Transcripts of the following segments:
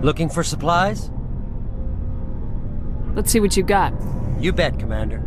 Looking for supplies? Let's see what you got. You bet, Commander.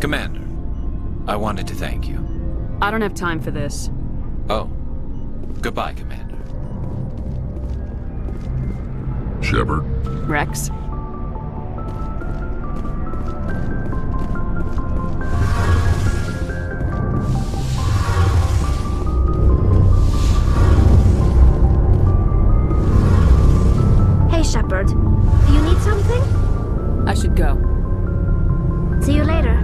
Commander, I wanted to thank you. I don't have time for this. Oh, goodbye, Commander. Shepard, Rex? Hey, Shepard. Do you need something? I should go. See you later.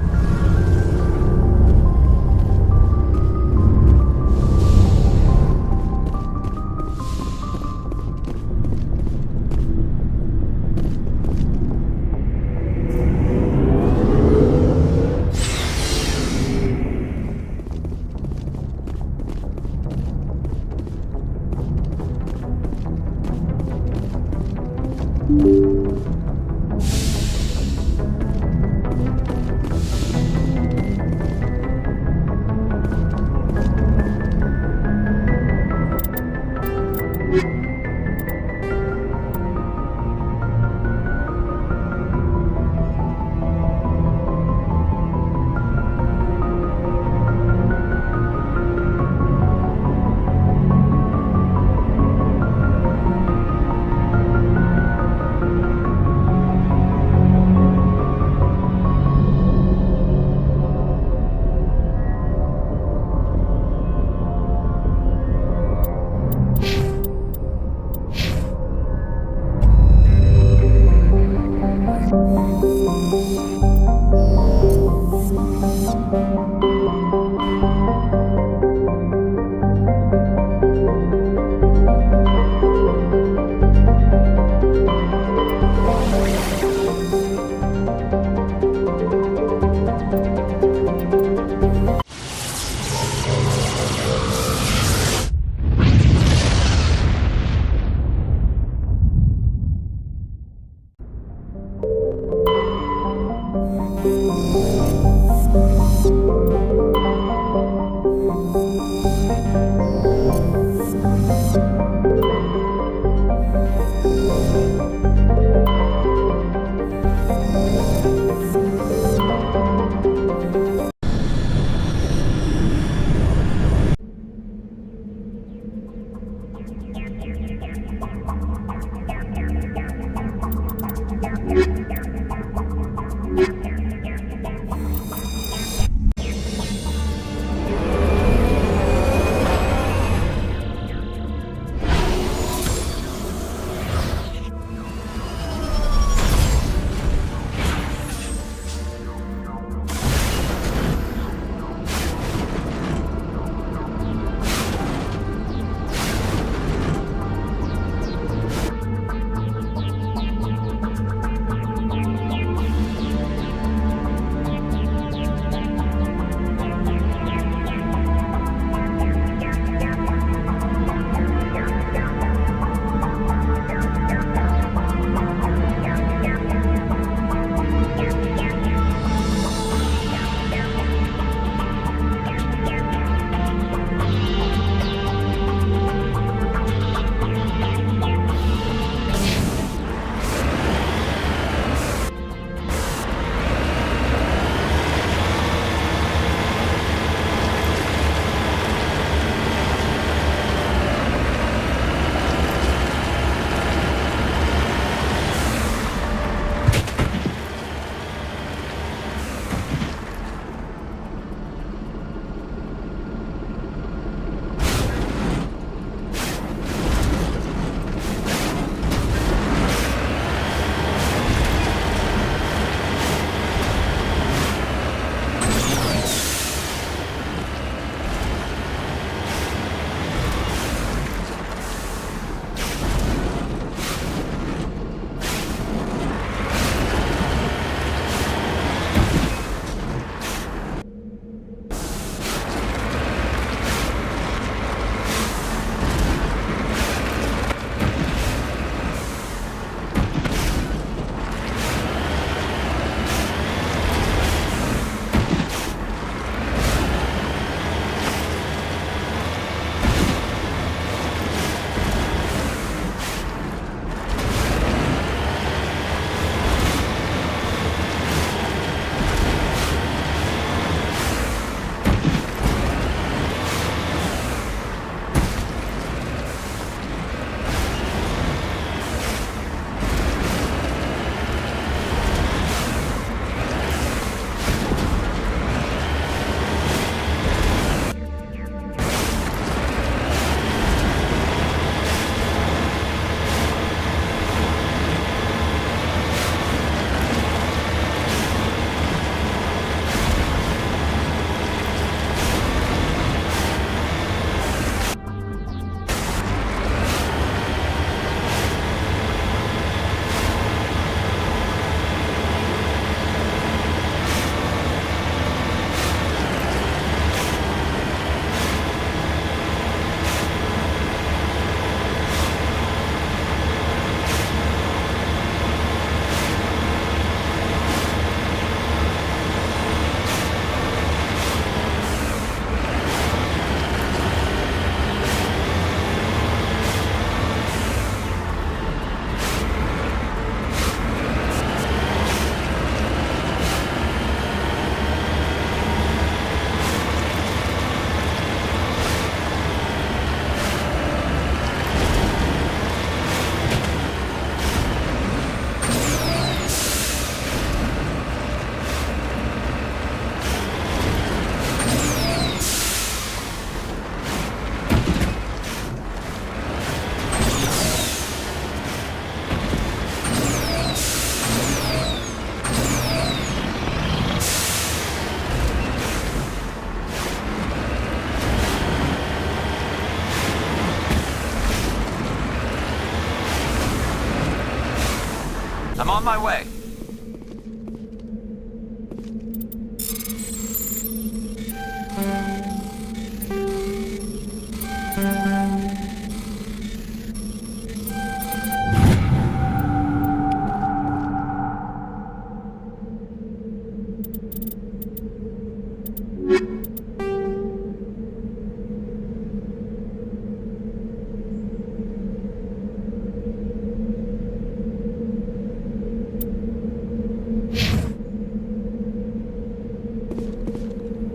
On my way.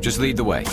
Just lead the way.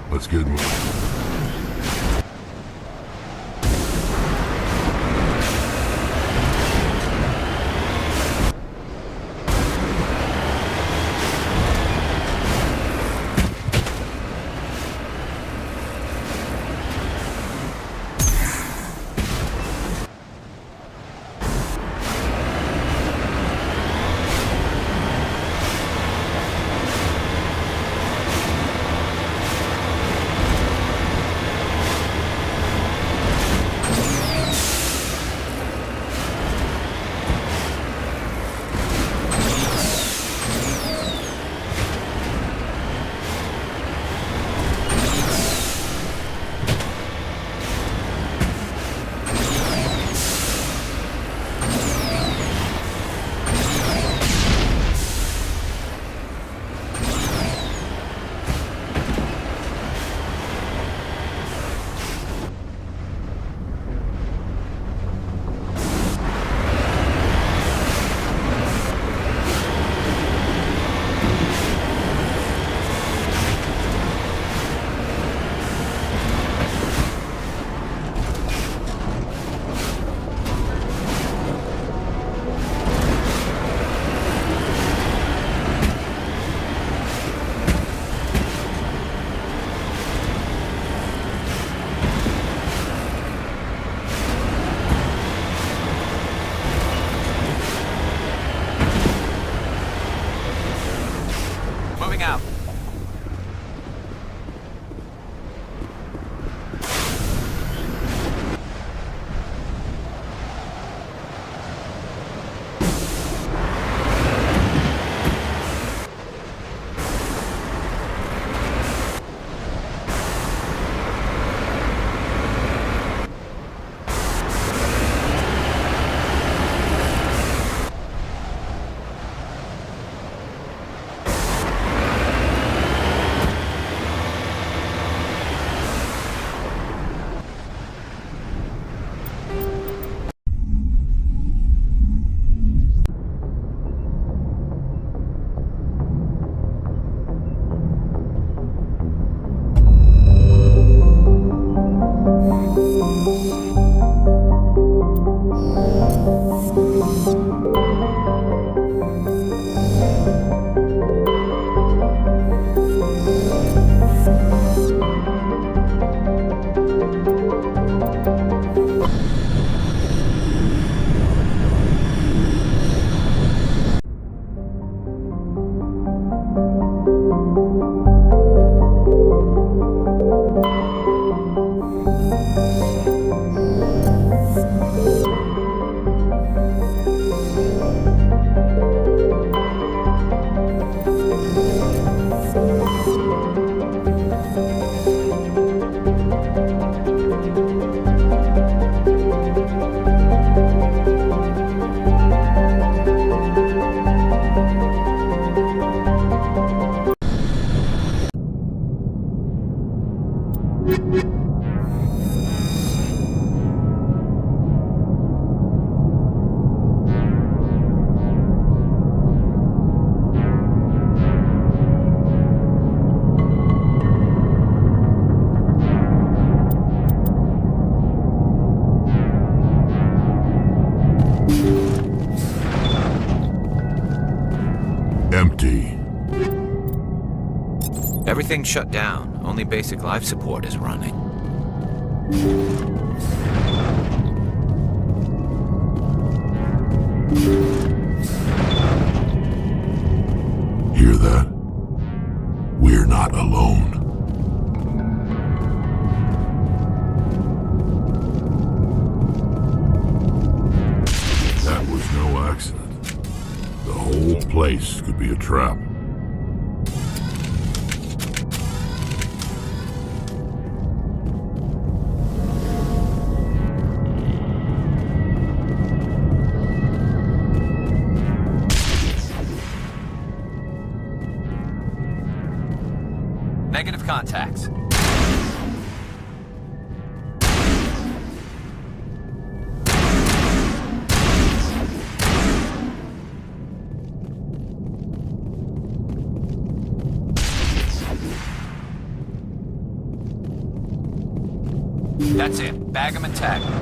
Let's get moving. Moving out. Empty. Everything's shut down. Only basic life support is running. Hear that? We're not alone. That was no accident. The whole place could be a trap. Negative contacts. That's it. Bag him and tag him.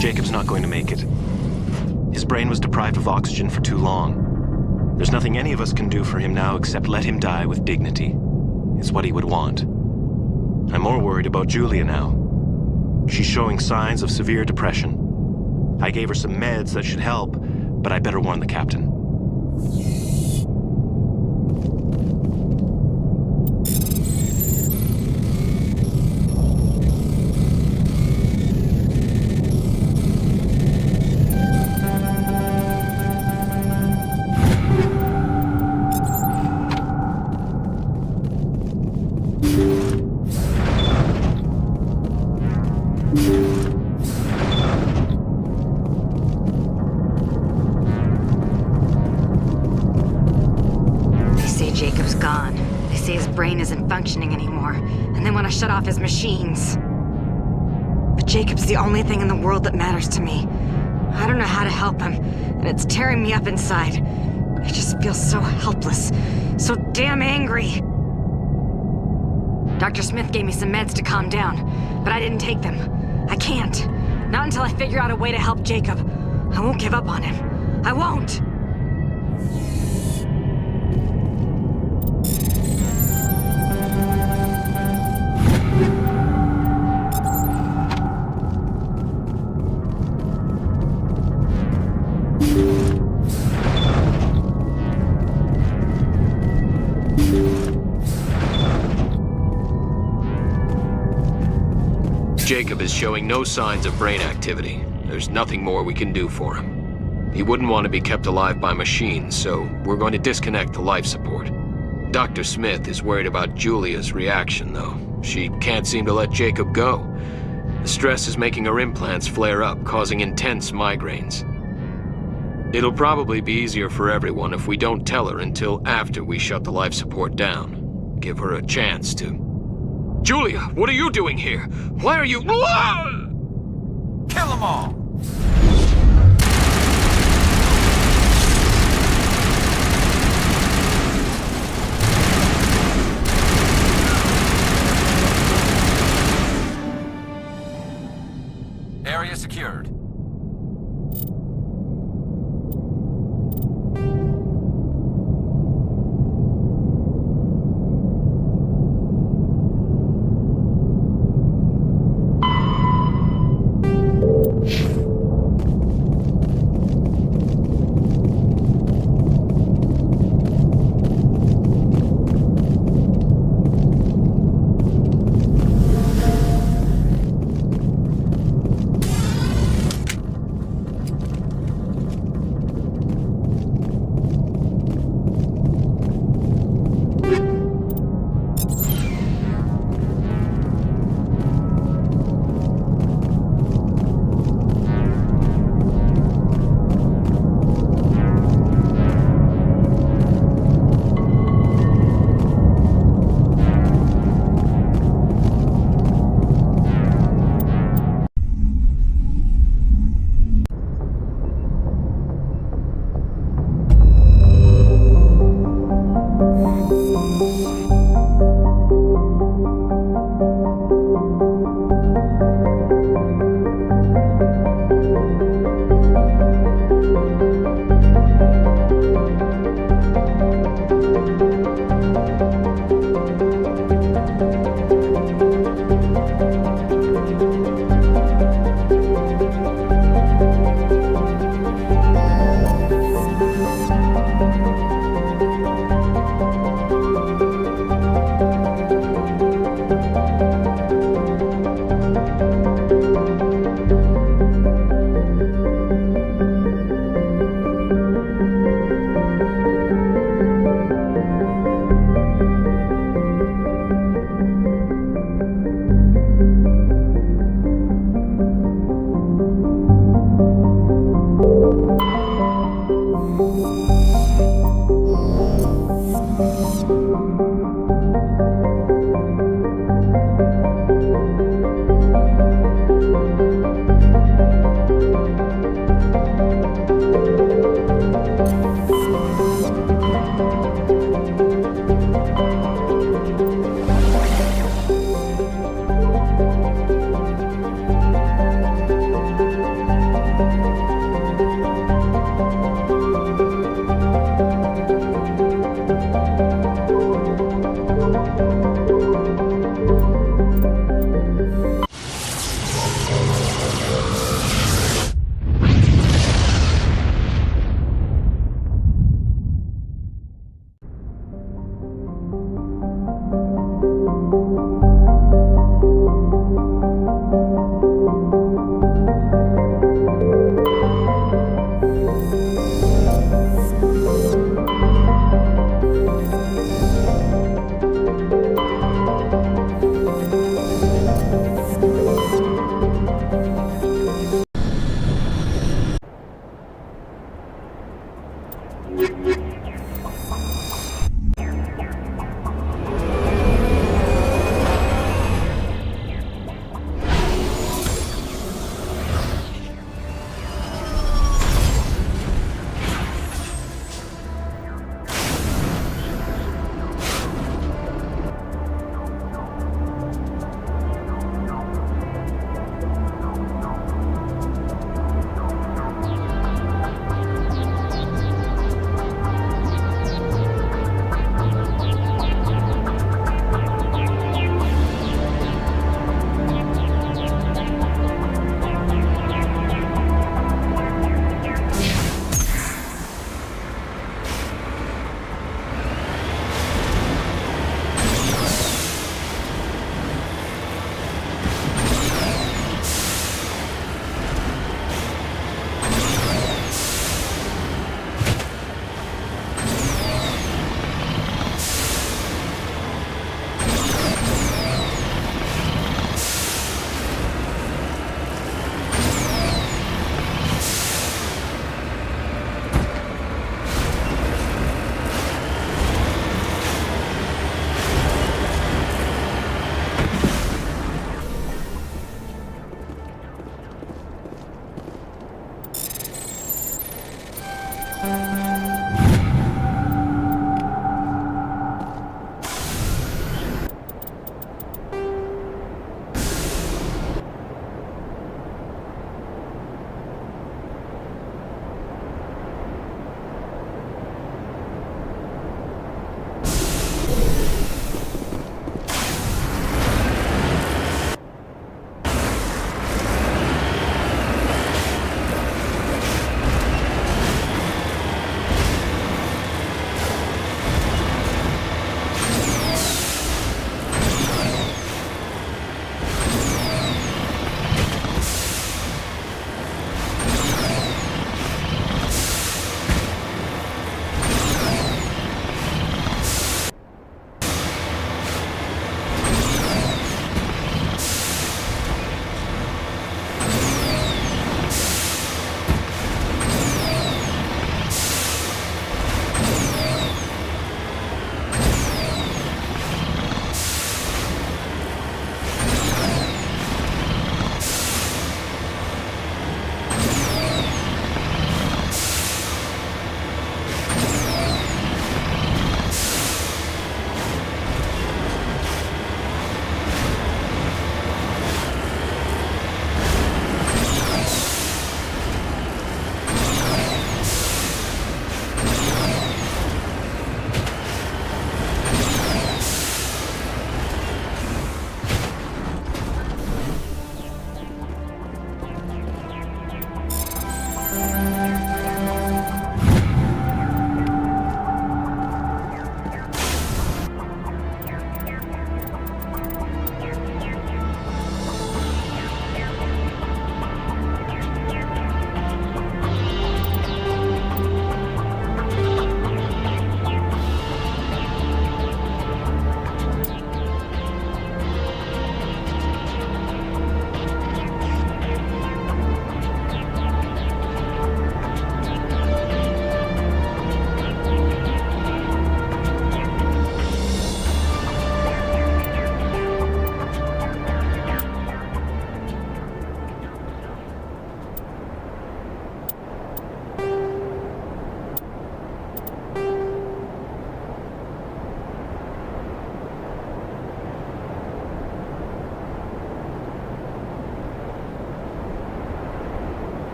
Jacob's not going to make it. His brain was deprived of oxygen for too long. There's nothing any of us can do for him now except let him die with dignity. It's what he would want. I'm more worried about Julia now. She's showing signs of severe depression. I gave her some meds that should help, but I better warn the captain. Jacob's gone. They say his brain isn't functioning anymore, and they want to shut off his machines. But Jacob's the only thing in the world that matters to me. I don't know how to help him, and it's tearing me up inside. I just feel so helpless, so damn angry. Dr. Smith gave me some meds to calm down, but I didn't take them. I can't. Not until I figure out a way to help Jacob. I won't give up on him. I won't! Jacob is showing no signs of brain activity. There's nothing more we can do for him. He wouldn't want to be kept alive by machines, so we're going to disconnect the life support. Dr. Smith is worried about Julia's reaction, though. She can't seem to let Jacob go. The stress is making her implants flare up, causing intense migraines. It'll probably be easier for everyone if we don't tell her until after we shut the life support down. Give her a chance to... Julia, what are you doing here? Why are you... Kill them all! Area secured.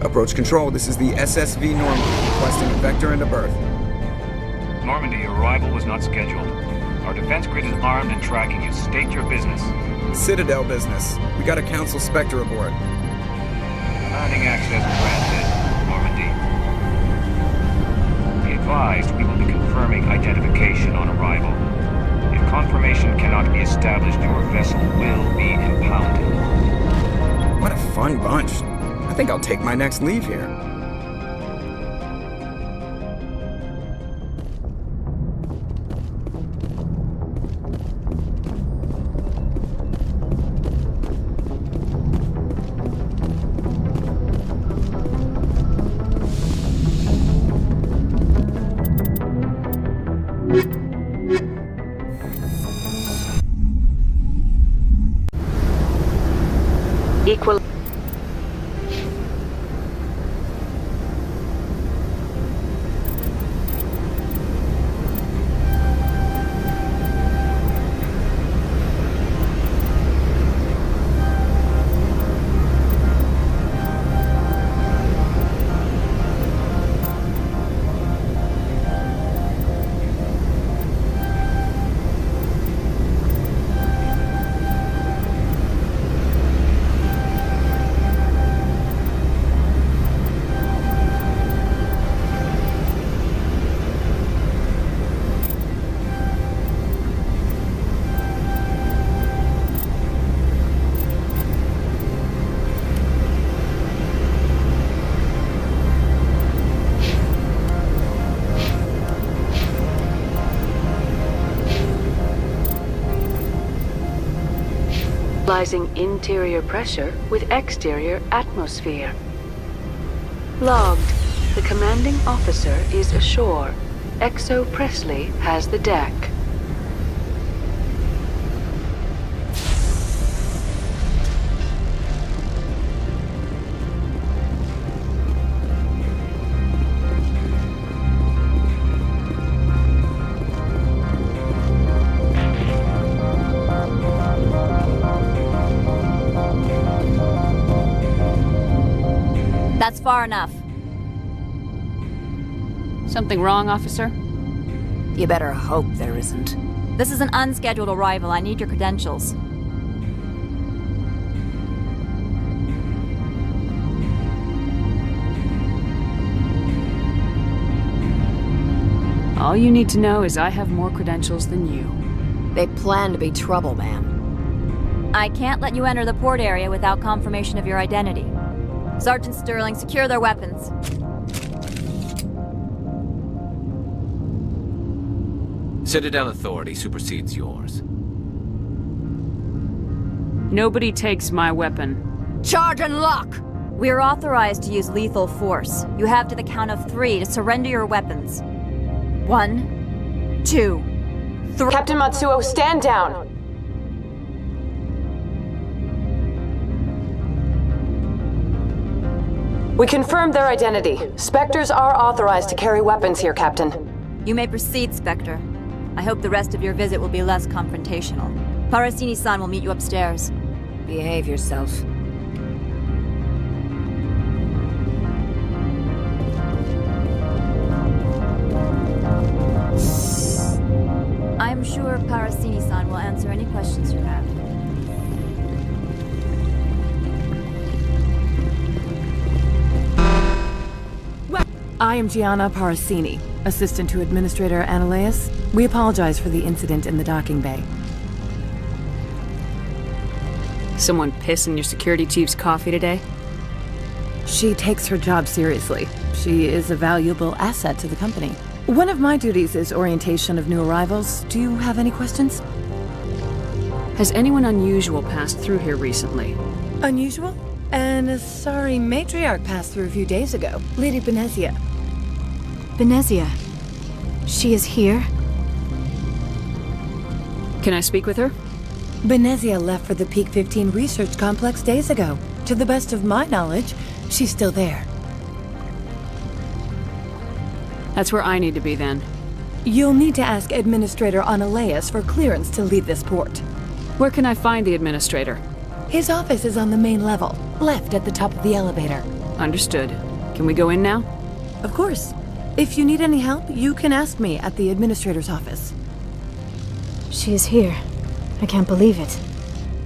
Approach control, this is the SSV Normandy, requesting a vector and a berth. Normandy, your arrival was not scheduled. Our defense grid is armed and tracking you. State your business. Citadel business. We got a Council Spectre aboard. Commanding access granted, Normandy. Be advised, we will be confirming identification on arrival. If confirmation cannot be established, your vessel will be impounded. What a fun bunch. I think I'll take my next leave here. Equal. Equalizing interior pressure with exterior atmosphere. Logged. The commanding officer is ashore. Exo Presley has the deck. That's far enough. Something wrong, officer? You better hope there isn't. This is an unscheduled arrival. I need your credentials. All you need to know is I have more credentials than you. They plan to be trouble, ma'am. I can't let you enter the port area without confirmation of your identity. Sergeant Sterling, secure their weapons. Citadel authority supersedes yours. Nobody takes my weapon. Charge and lock! We are authorized to use lethal force. You have to the count of 3 to surrender your weapons. 1, 2, 3. Captain Matsuo, stand down! We confirmed their identity. Spectres are authorized to carry weapons here, Captain. You may proceed, Spectre. I hope the rest of your visit will be less confrontational. Parasini-san will meet you upstairs. Behave yourself. I am sure Parasini-san will answer any questions you have. I am Gianna Parasini, assistant to Administrator Ananias. We apologize for the incident in the docking bay. Someone piss in your security chief's coffee today? She takes her job seriously. She is a valuable asset to the company. One of my duties is orientation of new arrivals. Do you have any questions? Has anyone unusual passed through here recently? Unusual? And a sorry matriarch passed through a few days ago. Lady Benezia. Benezia. She is here? Can I speak with her? Benezia left for the Peak 15 research complex days ago. To the best of my knowledge, she's still there. That's where I need to be then. You'll need to ask Administrator Analeas for clearance to leave this port. Where can I find the Administrator? His office is on the main level, left at the top of the elevator. Understood. Can we go in now? Of course. If you need any help, you can ask me at the Administrator's office. She is here. I can't believe it.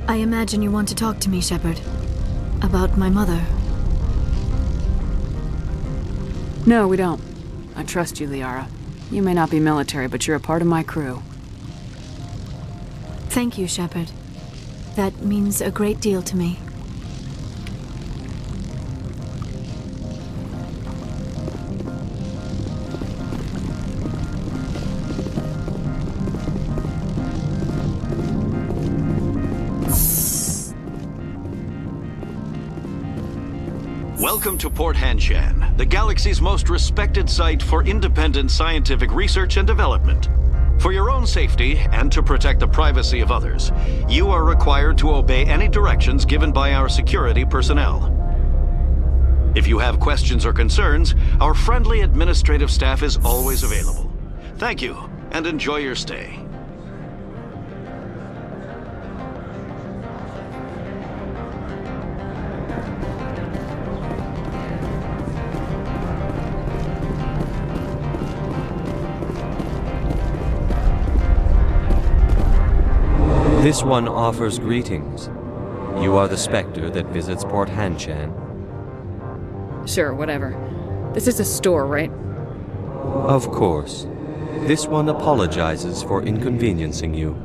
I imagine you want to talk to me, Shepard. About my mother. No, we don't. I trust you, Liara. You may not be military, but you're a part of my crew. Thank you, Shepard. That means a great deal to me. Welcome to Port Hanshan, the galaxy's most respected site for independent scientific research and development. For your own safety and to protect the privacy of others, you are required to obey any directions given by our security personnel. If you have questions or concerns, our friendly administrative staff is always available. Thank you, and enjoy your stay. This one offers greetings. You are the Spectre that visits Port Hanshan. Sure, whatever. This is a store, right? Of course. This one apologizes for inconveniencing you.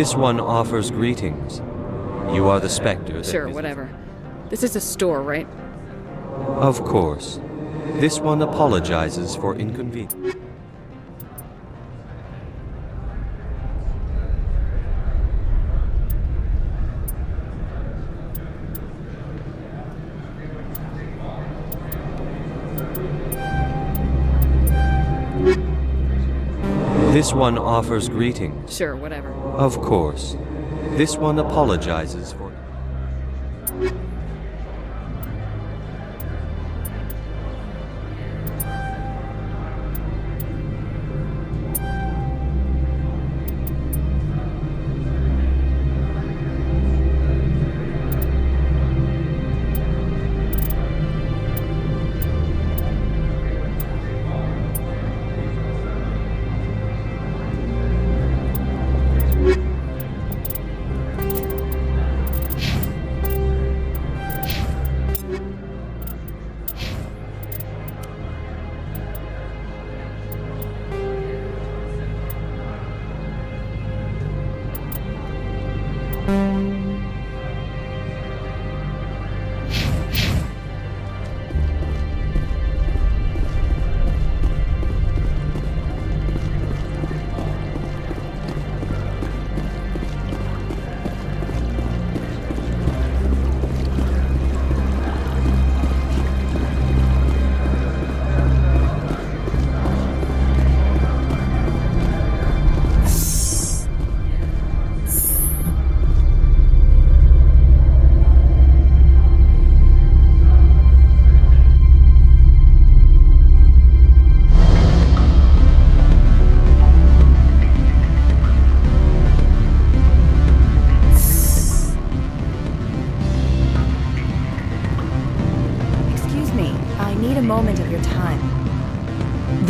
This one offers greetings. You are the Spectre that Sure, whatever. This is a store, right? Of course. This one apologizes for inconvenience. This one offers greetings. Sure, whatever. Of course. This one apologizes for...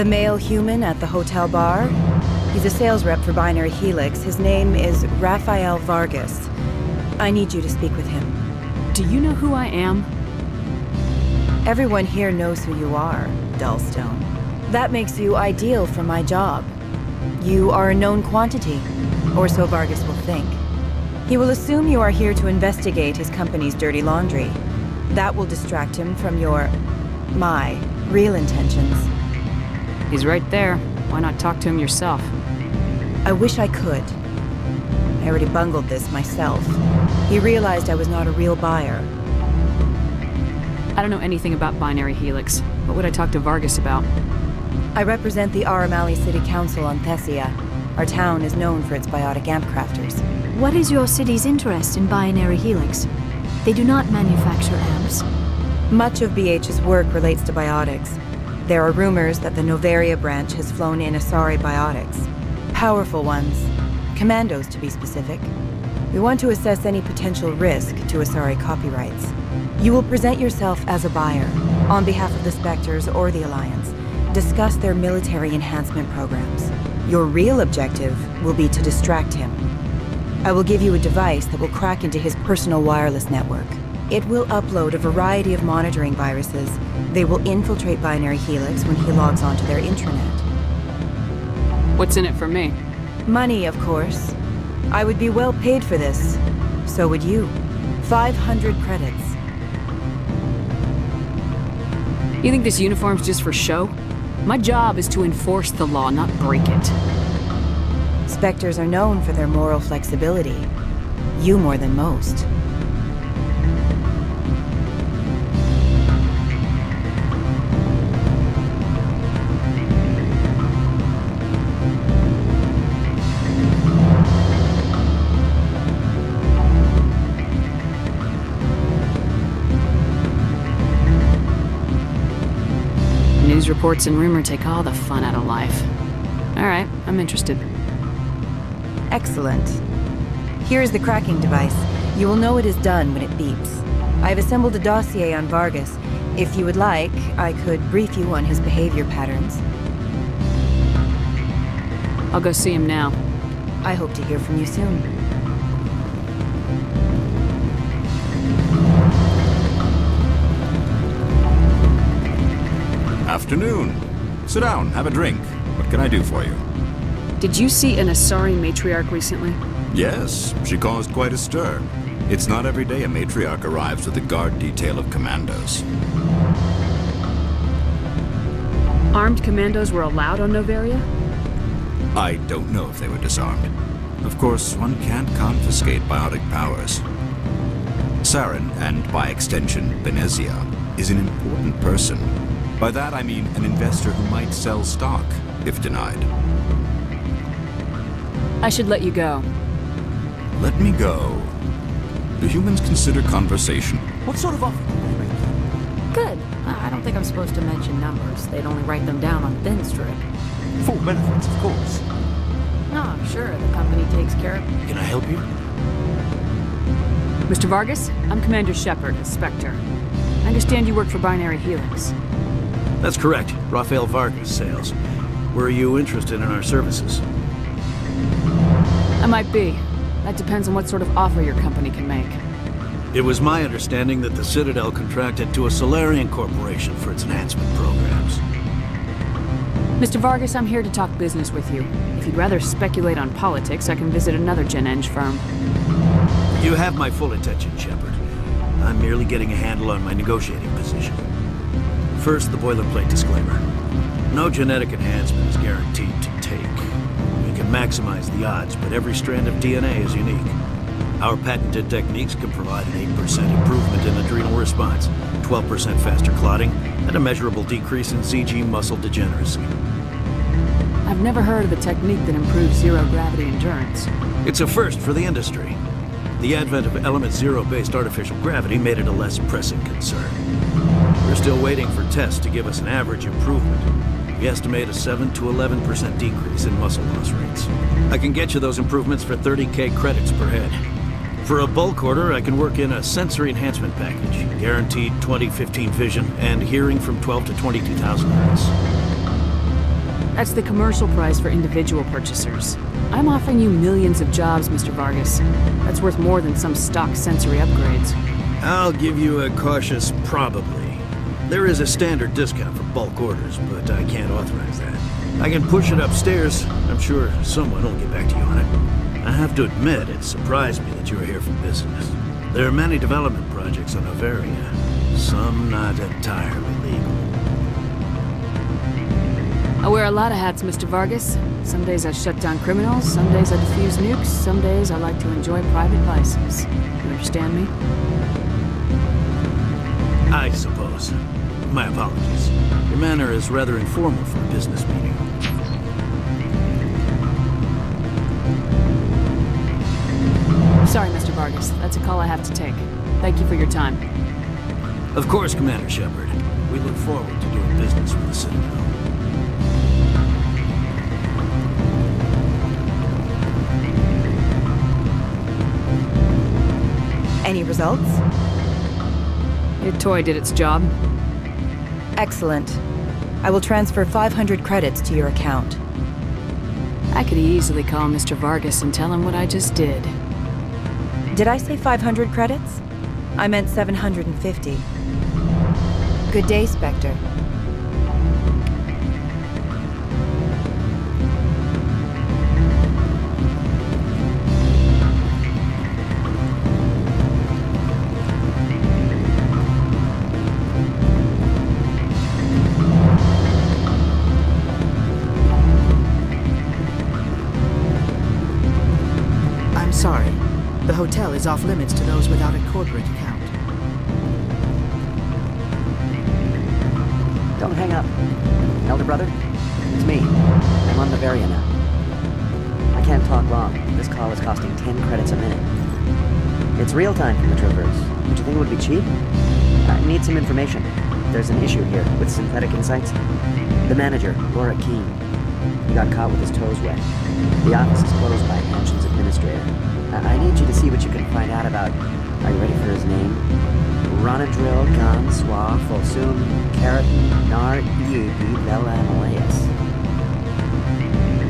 The male human at the hotel bar? He's a sales rep for Binary Helix. His name is Rafael Vargas. I need you to speak with him. Do you know who I am? Everyone here knows who you are, Dullstone. That makes you ideal for my job. You are a known quantity, or so Vargas will think. He will assume you are here to investigate his company's dirty laundry. That will distract him from my real intentions. He's right there. Why not talk to him yourself? I wish I could. I already bungled this myself. He realized I was not a real buyer. I don't know anything about Binary Helix. What would I talk to Vargas about? I represent the Aramali City Council on Thessia. Our town is known for its biotic amp crafters. What is your city's interest in Binary Helix? They do not manufacture amps. Much of BH's work relates to biotics. There are rumors that the Noveria branch has flown in Asari biotics. Powerful ones. Commandos, to be specific. We want to assess any potential risk to Asari copyrights. You will present yourself as a buyer, on behalf of the Spectres or the Alliance. Discuss their military enhancement programs. Your real objective will be to distract him. I will give you a device that will crack into his personal wireless network. It will upload a variety of monitoring viruses. They will infiltrate Binary Helix when he logs onto their intranet. What's in it for me? Money, of course. I would be well paid for this. So would you. 500 credits. You think this uniform's just for show? My job is to enforce the law, not break it. Spectres are known for their moral flexibility. You more than most. News reports and rumor take all the fun out of life. All right, I'm interested. Excellent. Here is the cracking device. You will know it is done when it beeps. I have assembled a dossier on Vargas. If you would like, I could brief you on his behavior patterns. I'll go see him now. I hope to hear from you soon. Afternoon. Sit down, have a drink. What can I do for you? Did you see an Asari matriarch recently? Yes, she caused quite a stir. It's not every day a matriarch arrives with a guard detail of commandos. Armed commandos were allowed on Noveria? I don't know if they were disarmed. Of course, one can't confiscate biotic powers. Saren, and by extension, Benezia, is an important person. By that I mean an investor who might sell stock, if denied. I should let you go. Let me go. Do humans consider conversation? What sort of offer did they make? Good. I don't think I'm supposed to mention numbers. They'd only write them down on thin strip. Full benefits, of course. No, sure. The company takes care of it. Can I help you? Mr. Vargas, I'm Commander Shepard, a Spectre. I understand you work for Binary Helix. That's correct. Rafael Vargas, sales. Were you interested in our services? I might be. That depends on what sort of offer your company can make. It was my understanding that the Citadel contracted to a Solarian corporation for its enhancement programs. Mr. Vargas, I'm here to talk business with you. If you'd rather speculate on politics, I can visit another Gen Eng firm. You have my full attention, Shepard. I'm merely getting a handle on my negotiating position. First, the boilerplate disclaimer. No genetic enhancement is guaranteed to take. We can maximize the odds, but every strand of DNA is unique. Our patented techniques can provide an 8% improvement in adrenal response, 12% faster clotting, and a measurable decrease in CG muscle degeneracy. I've never heard of a technique that improves zero-gravity endurance. It's a first for the industry. The advent of Element Zero-based artificial gravity made it a less pressing concern. We're still waiting for tests to give us an average improvement. We estimate a 7 to 11% decrease in muscle loss rates. I can get you those improvements for 30K credits per head. For a bulk order, I can work in a sensory enhancement package, guaranteed 20/15 vision, and hearing from 12 to 22,000 hertz. That's the commercial price for individual purchasers. I'm offering you millions of jobs, Mr. Vargas. That's worth more than some stock sensory upgrades. I'll give you a cautious probably. There is a standard discount for bulk orders, but I can't authorize that. I can push it upstairs. I'm sure someone will get back to you on it. I have to admit, it surprised me that you were here for business. There are many development projects on Noveria, some not entirely legal. I wear a lot of hats, Mr. Vargas. Some days I shut down criminals, some days I defuse nukes, some days I like to enjoy private vices. You understand me? I suppose. My apologies. Your manner is rather informal for a business meeting. Sorry, Mr. Vargas. That's a call I have to take. Thank you for your time. Of course, Commander Shepard. We look forward to doing business with the Citadel. Any results? Your toy did its job. Excellent. I will transfer 500 credits to your account. I could easily call Mr. Vargas and tell him what I just did. Did I say 500 credits? I meant 750. Good day, Spectre. I'm sorry. The hotel is off limits to those without a corporate account. Don't hang up. Elder brother, it's me. I'm on Noveria now. I can't talk long. This call is costing 10 credits a minute. It's real time from the Traverse. Don't you think it would be cheap? I need some information. There's an issue here with Synthetic Insights. The manager, Laura Keene. He got caught with his toes wet. The office is closed by Hanshen's administrator. I need you to see what you can find out about... Are you ready for his name? Ronadril Gan Swa Folsum Keratin Nar Eegi Vela Malaeus.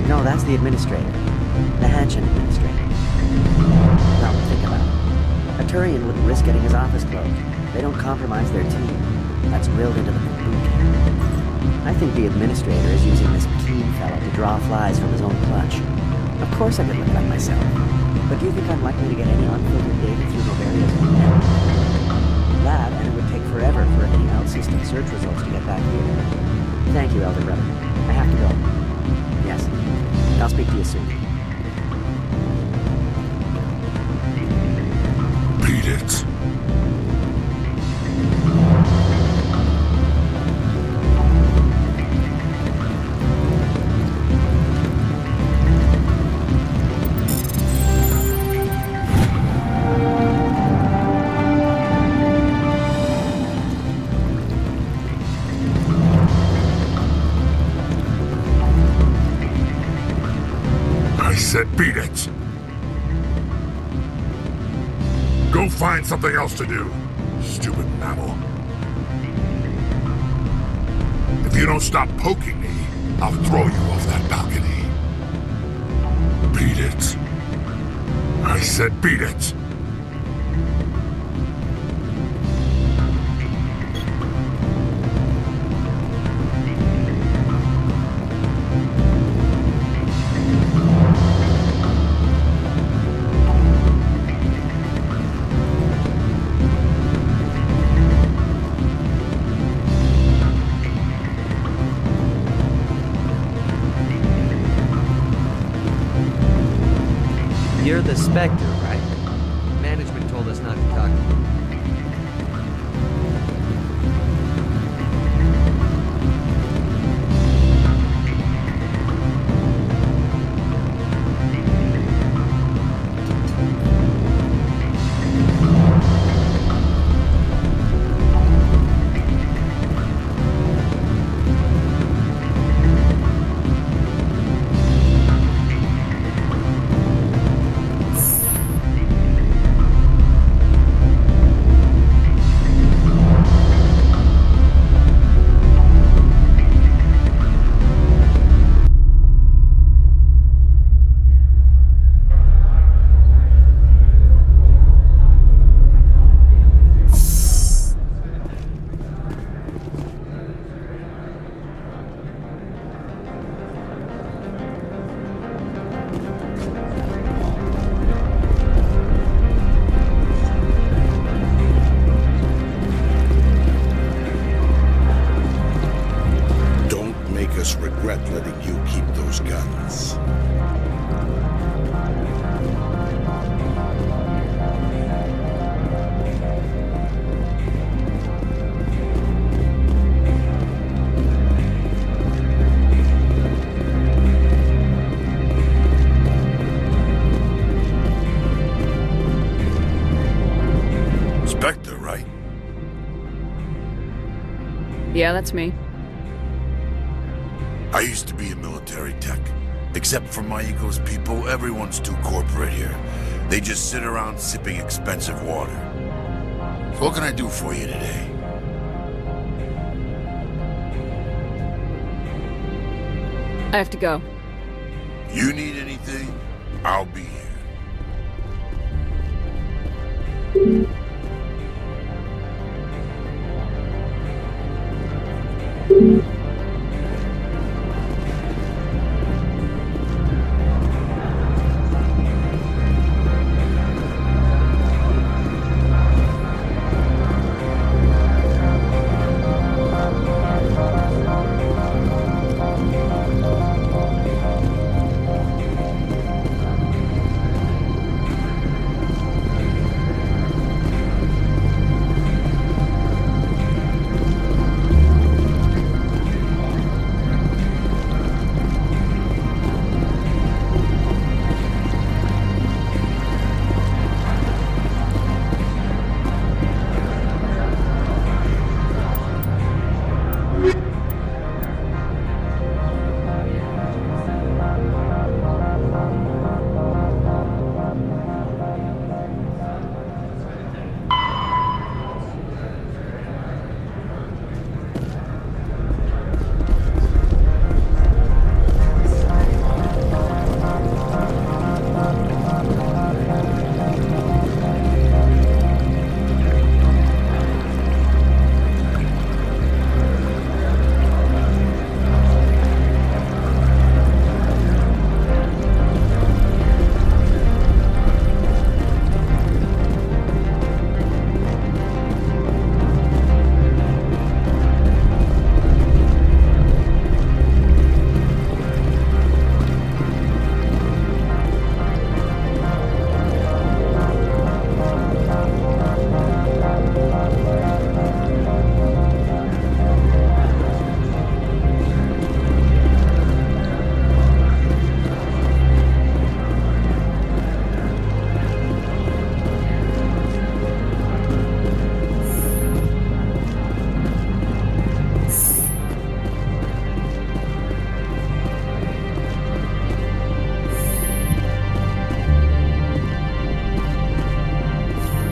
No, that's the administrator. The Hanshen administrator. Now, think about it. A Turian wouldn't risk getting his office closed. They don't compromise their team. That's drilled into the boot camp. I think the administrator is using this Keene fella to draw flies from his own clutch. Of course I could look it up myself. But do you think I'm likely to get any unfiltered data through Noveria's own network? That, and it would take forever for any out-system search results to get back here. Thank you, Elder Brother. I have to go. Yes. I'll speak to you soon. Beat it. Said beat it. Go find something else to do, stupid mammal. If you don't stop poking me, I'll throw you off that balcony. Beat it. I said beat it. You're the Spectre, right? Management told us not to talk to you. Spectre, right? Yeah, that's me. I used to be a military tech. Except for my ego's people, everyone's too corporate here. They just sit around sipping expensive water. So what can I do for you today? I have to go. You need anything? I'll be here.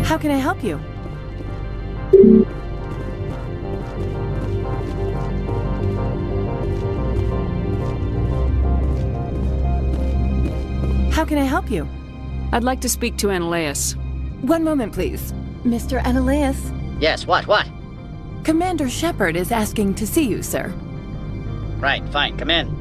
How can I help you? How can I help you? I'd like to speak to Analeas. One moment, please. Mr. Analeas? Yes, what? Commander Shepard is asking to see you, sir. Right, fine, come in.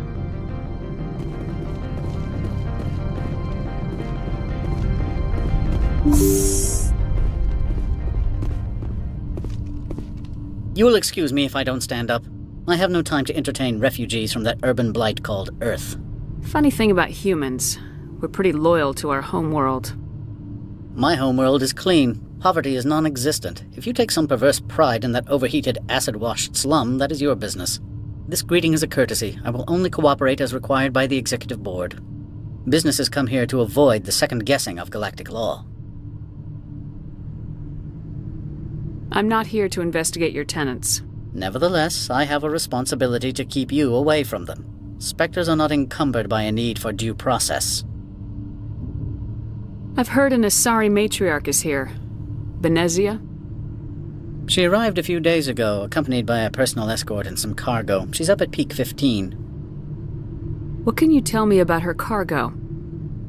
You will excuse me if I don't stand up. I have no time to entertain refugees from that urban blight called Earth. Funny thing about humans, we're pretty loyal to our homeworld. My homeworld is clean. Poverty is non-existent. If you take some perverse pride in that overheated, acid-washed slum, that is your business. This greeting is a courtesy. I will only cooperate as required by the Executive Board. Businesses come here to avoid the second-guessing of galactic law. I'm not here to investigate your tenants. Nevertheless, I have a responsibility to keep you away from them. Spectres are not encumbered by a need for due process. I've heard an Asari matriarch is here. Benezia? She arrived a few days ago, accompanied by a personal escort and some cargo. She's up at Peak 15. What can you tell me about her cargo?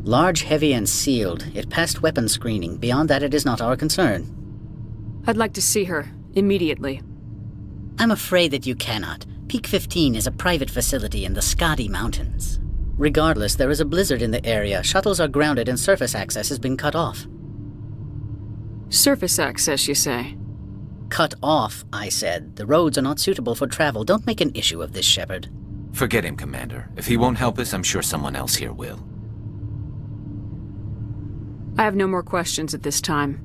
Large, heavy, and sealed. It passed weapons screening. Beyond that, it is not our concern. I'd like to see her, immediately. I'm afraid that you cannot. Peak 15 is a private facility in the Skadi Mountains. Regardless, there is a blizzard in the area. Shuttles are grounded and surface access has been cut off. Surface access, you say? Cut off, I said. The roads are not suitable for travel. Don't make an issue of this, Shepard. Forget him, Commander. If he won't help us, I'm sure someone else here will. I have no more questions at this time.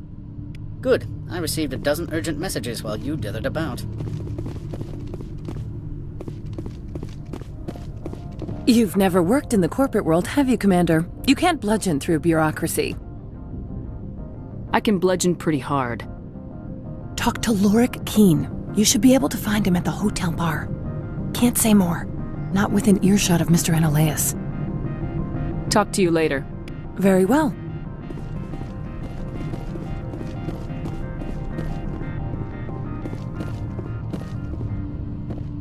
Good. I received a dozen urgent messages while you dithered about. You've never worked in the corporate world, have you, Commander? You can't bludgeon through bureaucracy. I can bludgeon pretty hard. Talk to Lorik Keene. You should be able to find him at the hotel bar. Can't say more. Not within earshot of Mr. Ananias. Talk to you later. Very well.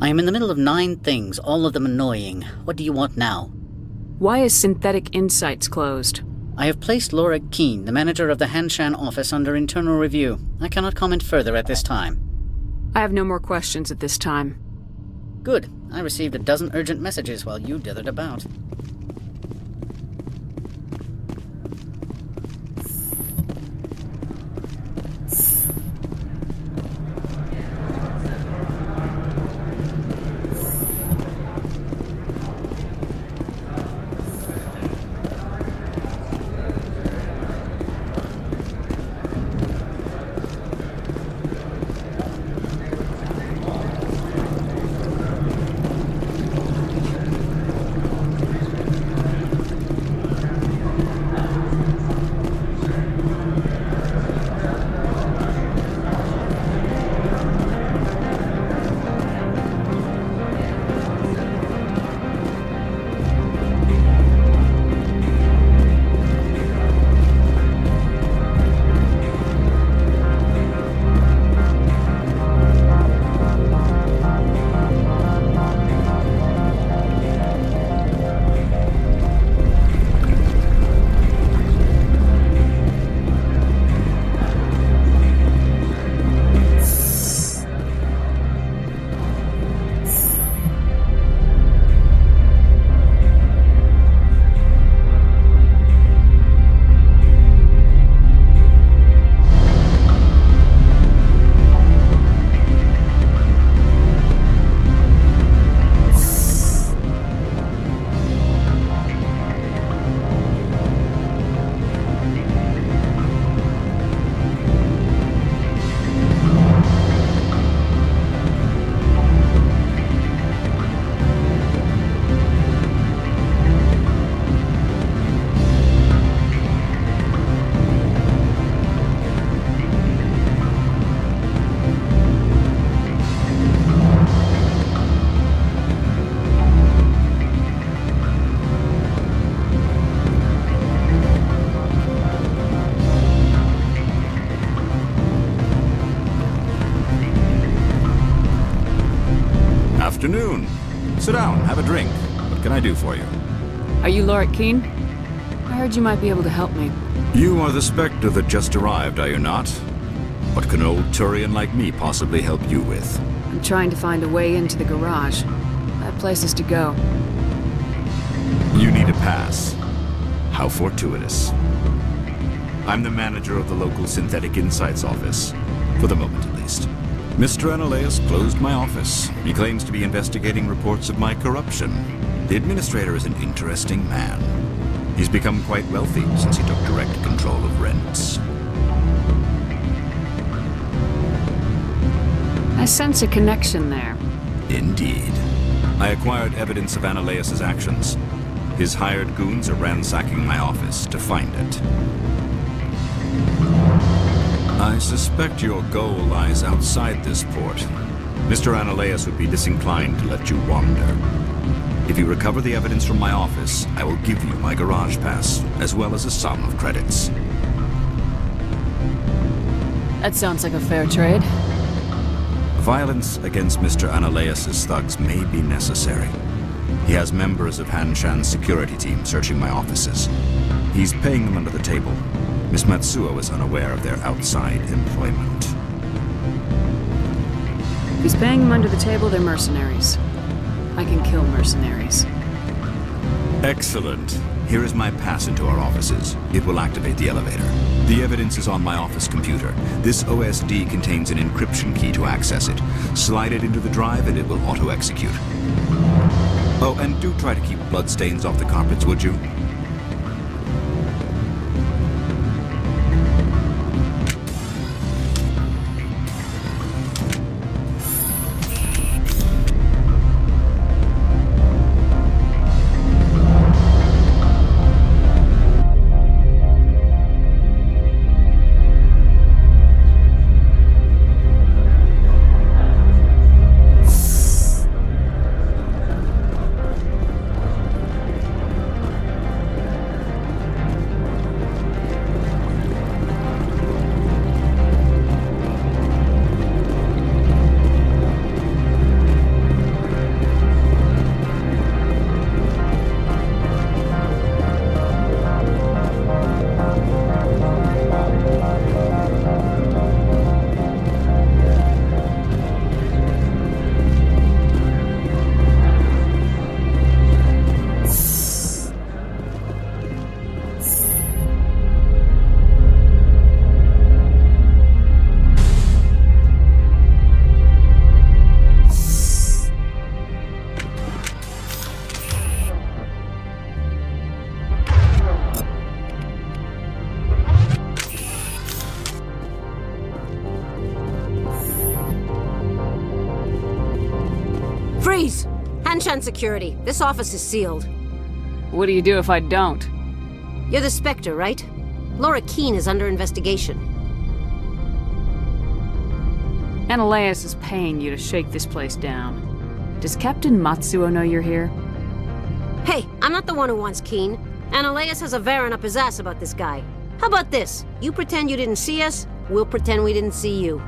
I am in the middle of 9 things, all of them annoying. What do you want now? Why is Synthetic Insights closed? I have placed Lorik Keene, the manager of the Hanshan office, under internal review. I cannot comment further at this time. I have no more questions at this time. Good. I received a dozen urgent messages while you dithered about. Afternoon. Sit down, have a drink. What can I do for you? Are you Lorik Keene? I heard you might be able to help me. You are the Spectre that just arrived, are you not? What can an old Turian like me possibly help you with? I'm trying to find a way into the garage. I have places to go. You need a pass. How fortuitous. I'm the manager of the local Synthetic Insights office. For the moment, at least. Mr. Ananias closed my office. He claims to be investigating reports of my corruption. The administrator is an interesting man. He's become quite wealthy since he took direct control of rents. I sense a connection there. Indeed. I acquired evidence of Ananias' actions. His hired goons are ransacking my office to find it. I suspect your goal lies outside this port. Mr. Ananias would be disinclined to let you wander. If you recover the evidence from my office, I will give you my garage pass, as well as a sum of credits. That sounds like a fair trade. Violence against Mr. Ananias' thugs may be necessary. He has members of Hanshan's security team searching my offices. He's paying them under the table. Miss Matsuo is unaware of their outside employment. If he's paying them under the table, they're mercenaries. I can kill mercenaries. Excellent. Here is my pass into our offices. It will activate the elevator. The evidence is on my office computer. This OSD contains an encryption key to access it. Slide it into the drive and it will auto-execute. Oh, and do try to keep bloodstains off the carpets, would you? Hanshan Security. This office is sealed. What do you do if I don't? You're the Spectre, right? Laura Keene is under investigation. Ananias is paying you to shake this place down. Does Captain Matsuo know you're here? Hey, I'm not the one who wants Keene. Ananias has a Varen up his ass about this guy. How about this? You pretend you didn't see us, we'll pretend we didn't see you.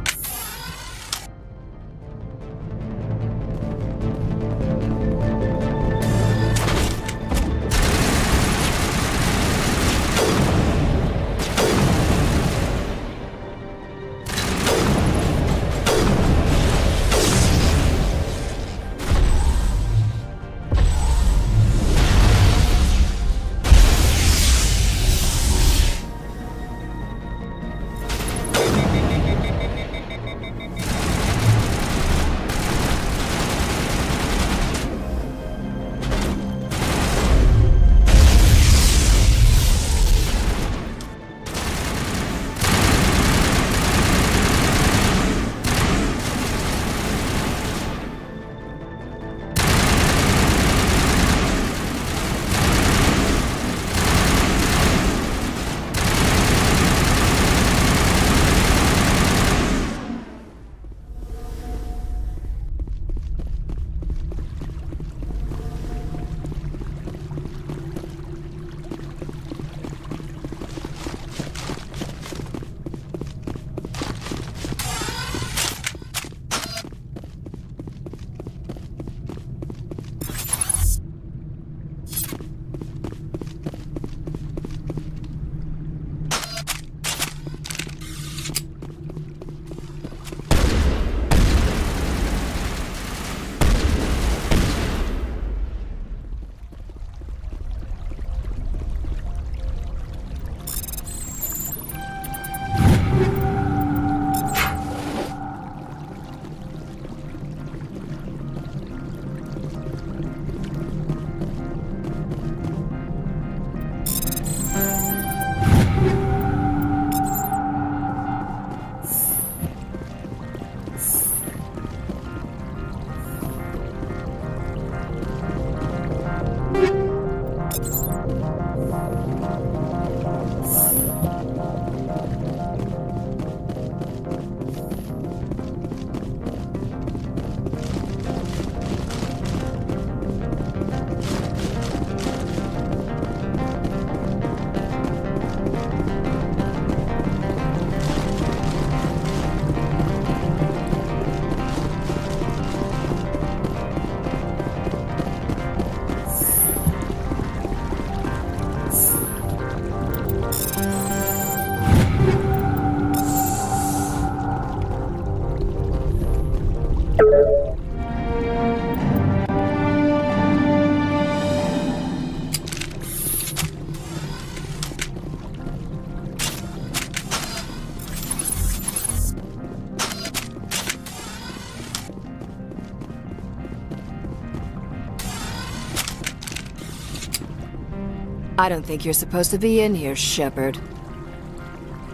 I don't think you're supposed to be in here, Shepard.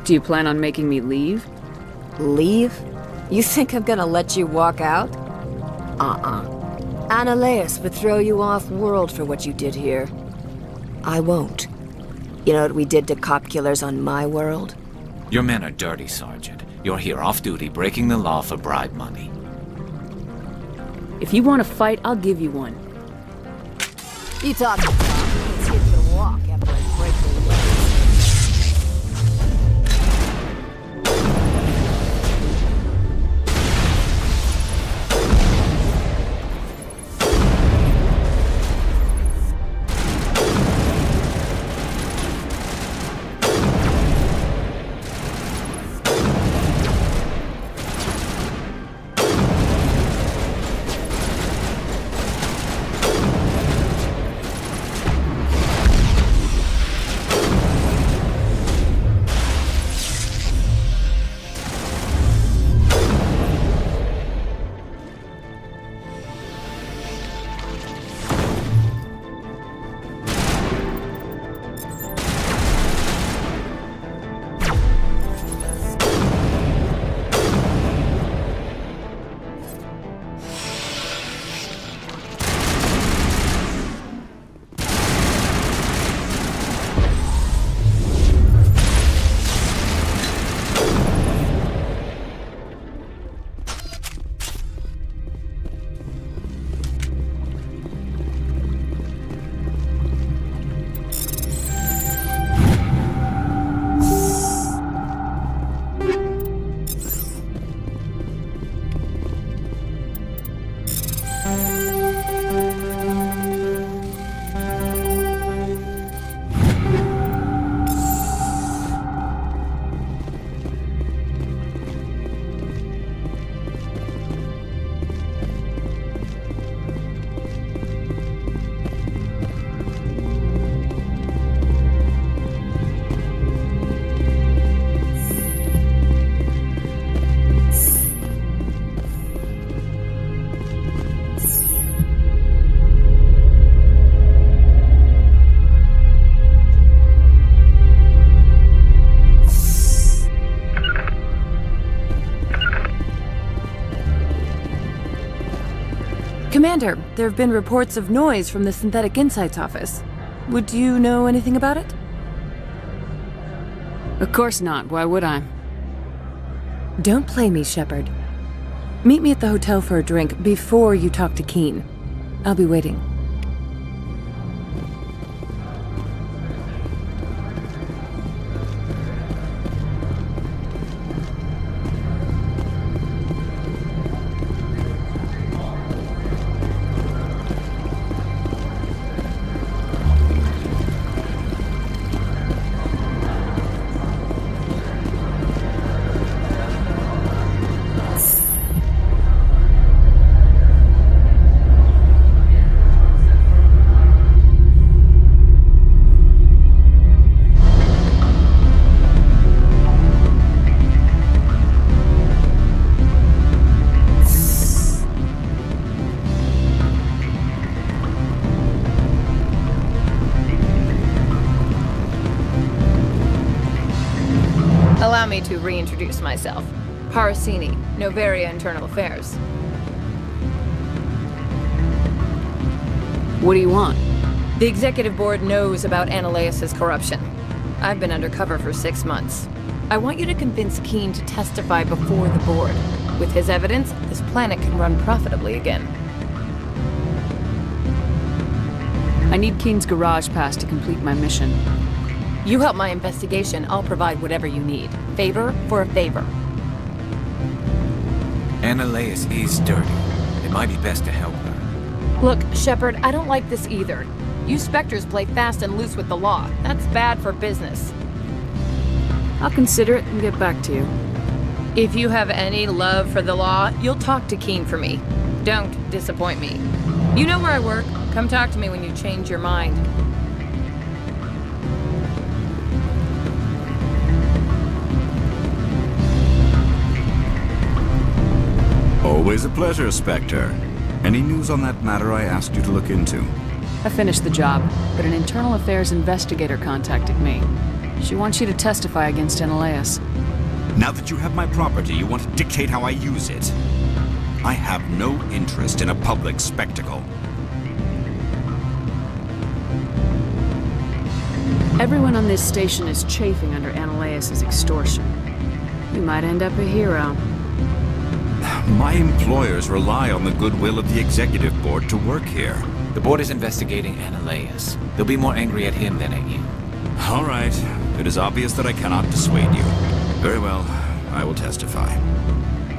Do you plan on making me leave? Leave? You think I'm gonna let you walk out? Ananias would throw you off-world for what you did here. I won't. You know what we did to cop killers on my world? Your men are dirty, Sergeant. You're here off-duty, breaking the law for bribe money. If you want to fight, I'll give you one. You talking, Tom? Let's see if you can walk after I break the legs. Commander, there have been reports of noise from the Synthetic Insights office. Would you know anything about it? Of course not. Why would I? Don't play me, Shepard. Meet me at the hotel for a drink before you talk to Keen. I'll be waiting. Allow me to reintroduce myself. Parasini, Novaria Internal Affairs. What do you want? The Executive Board knows about Ananias' corruption. I've been undercover for 6 months. I want you to convince Keen to testify before the Board. With his evidence, this planet can run profitably again. I need Keen's garage pass to complete my mission. You help my investigation, I'll provide whatever you need. Favor for a favor. Ananias is dirty. It might be best to help her. Look, Shepard, I don't like this either. You Spectres play fast and loose with the law. That's bad for business. I'll consider it and get back to you. If you have any love for the law, you'll talk to Keen for me. Don't disappoint me. You know where I work. Come talk to me when you change your mind. Always a pleasure, Spectre. Any news on that matter I asked you to look into? I finished the job, but an internal affairs investigator contacted me. She wants you to testify against Ananias. Now that you have my property, you want to dictate how I use it. I have no interest in a public spectacle. Everyone on this station is chafing under Ananias' extortion. You might end up a hero. My employers rely on the goodwill of the Executive Board to work here. The Board is investigating Ananias. They'll be more angry at him than at you. All right. It is obvious that I cannot dissuade you. Very well. I will testify.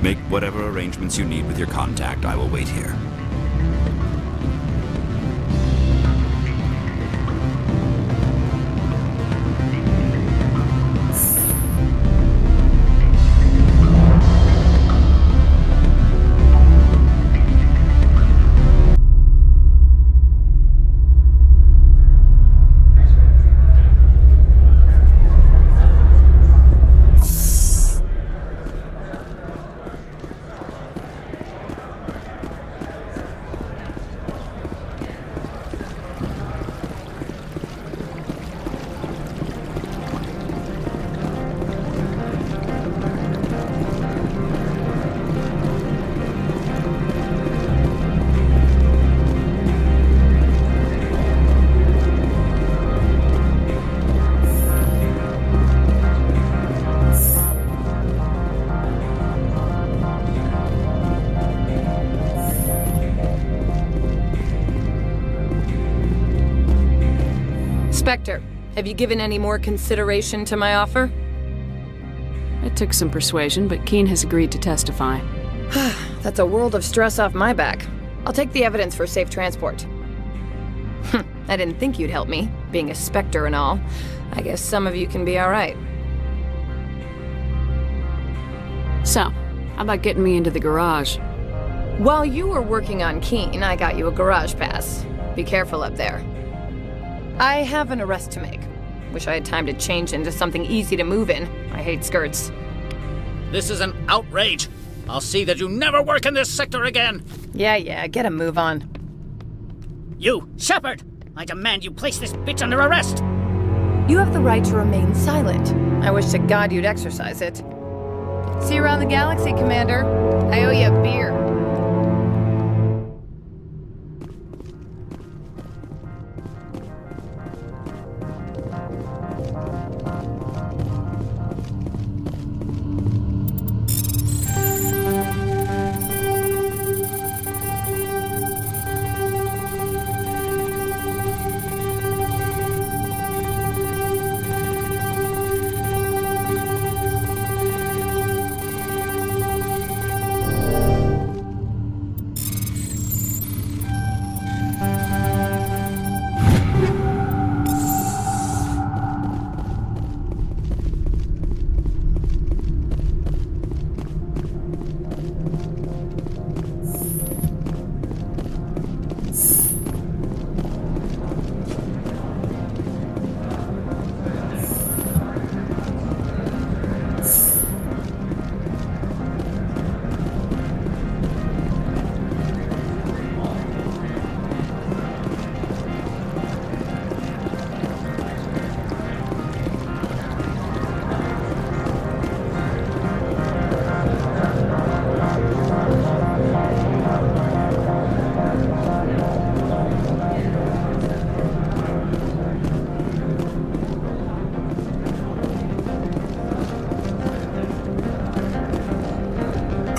Make whatever arrangements you need with your contact. I will wait here. Spectre, have you given any more consideration to my offer? It took some persuasion, but Keen has agreed to testify. That's a world of stress off my back. I'll take the evidence for safe transport. I didn't think you'd help me, being a Spectre and all. I guess some of you can be alright. So, how about getting me into the garage? While you were working on Keen, I got you a garage pass. Be careful up there. I have an arrest to make. Wish I had time to change into something easy to move in. I hate skirts. This is an outrage. I'll see that you never work in this sector again. Yeah, get a move on. You, Shepard! I demand you place this bitch under arrest! You have the right to remain silent. I wish to God you'd exercise it. See you around the galaxy, Commander. I owe you a beer.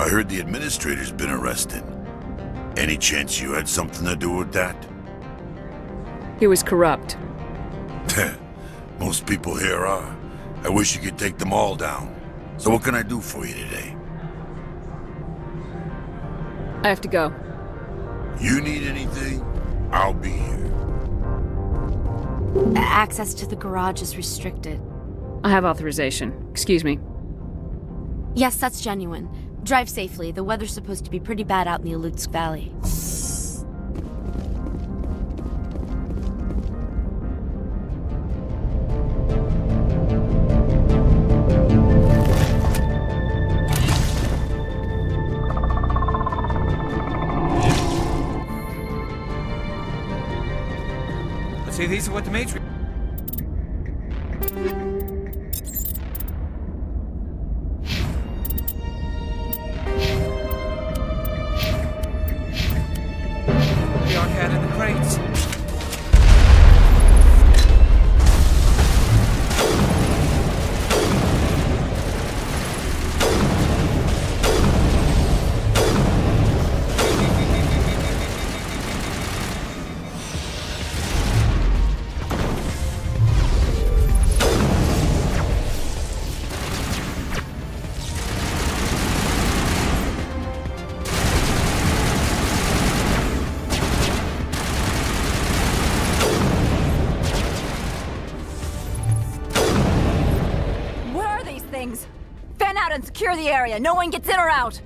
I heard the administrator's been arrested. Any chance you had something to do with that? He was corrupt. Most people here are. I wish you could take them all down. So what can I do for you today? I have to go. You need anything? I'll be here. Access to the garage is restricted. I have authorization. Excuse me. Yes, that's genuine. Drive safely. The weather's supposed to be pretty bad out in the Alutsk Valley. See, these are what the Matrix... The arcade and the crates. Fan out and secure the area. No one gets in or out.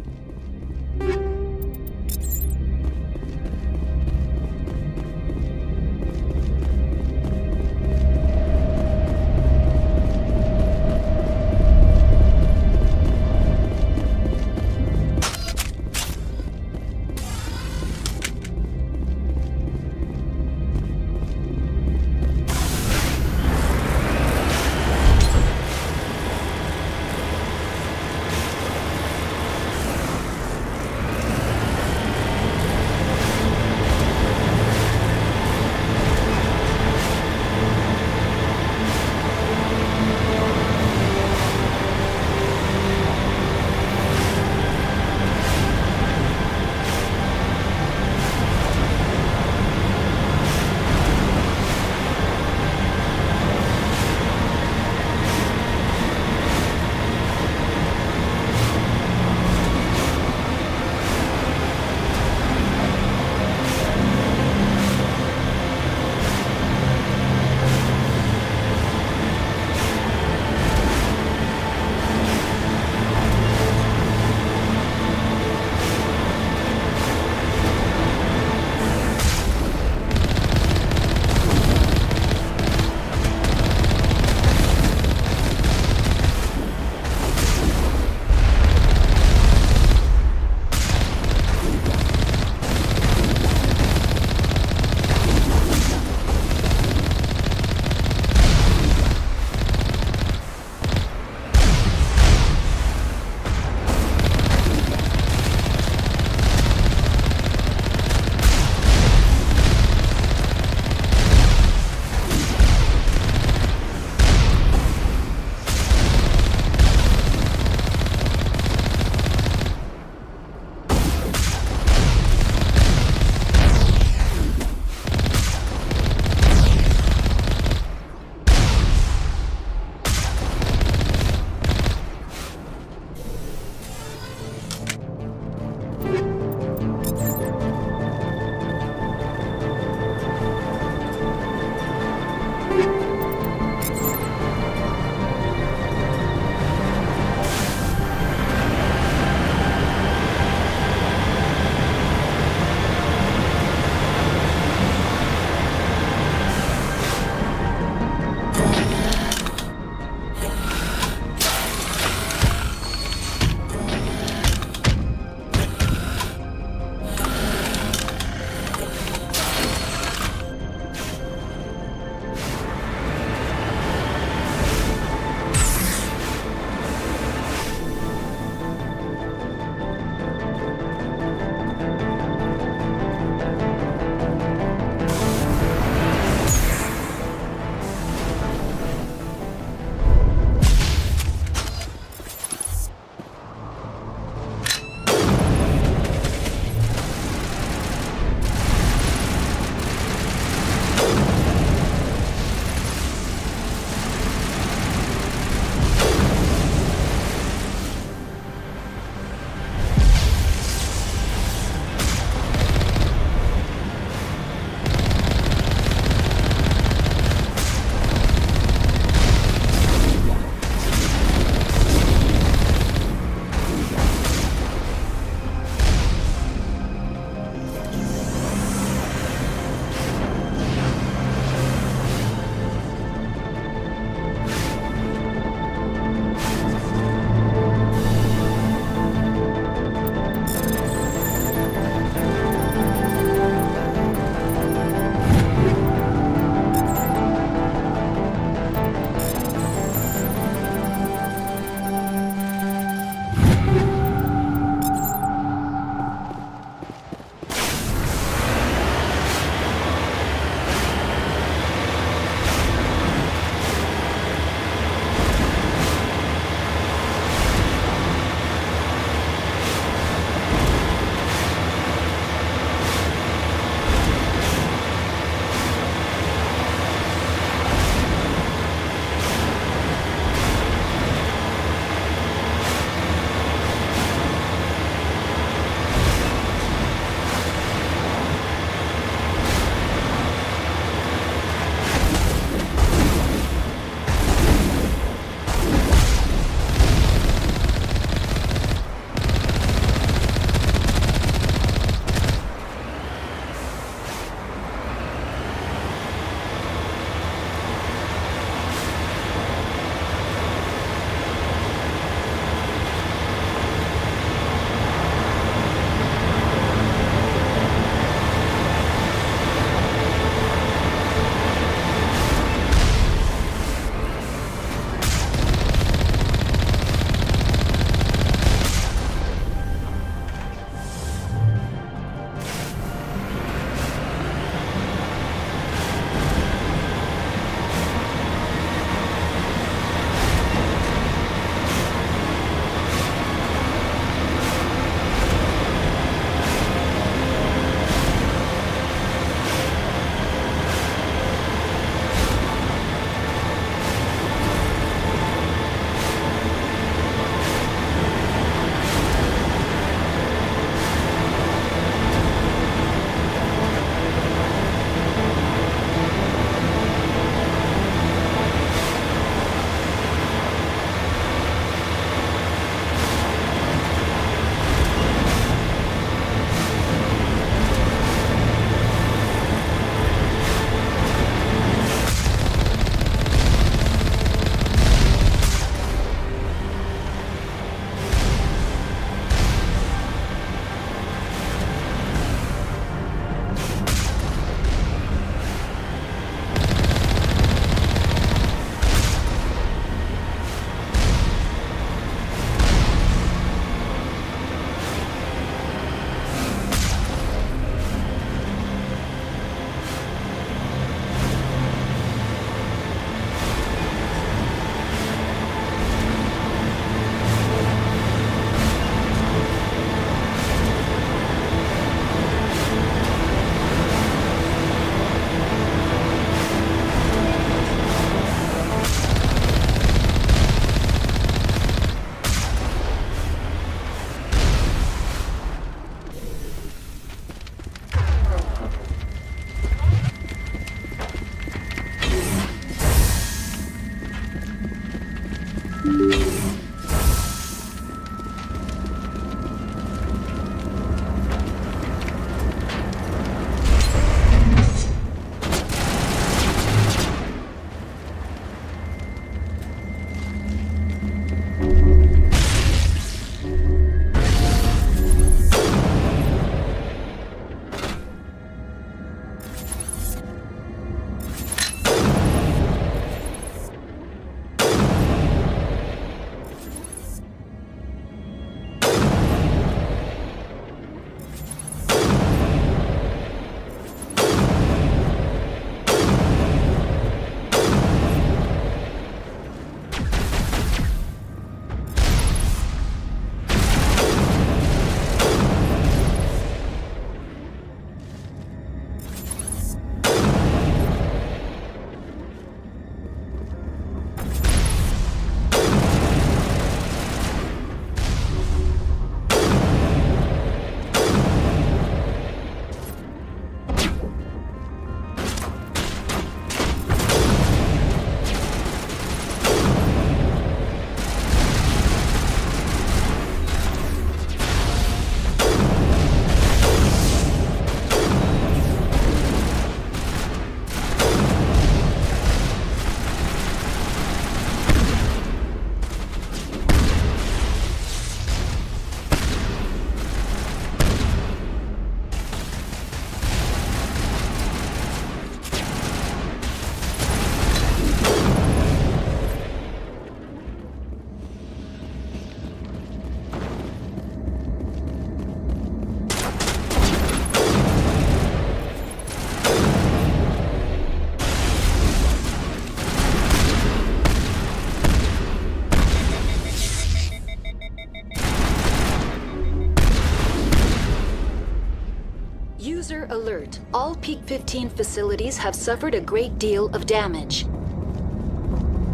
User alert. All Peak 15 facilities have suffered a great deal of damage.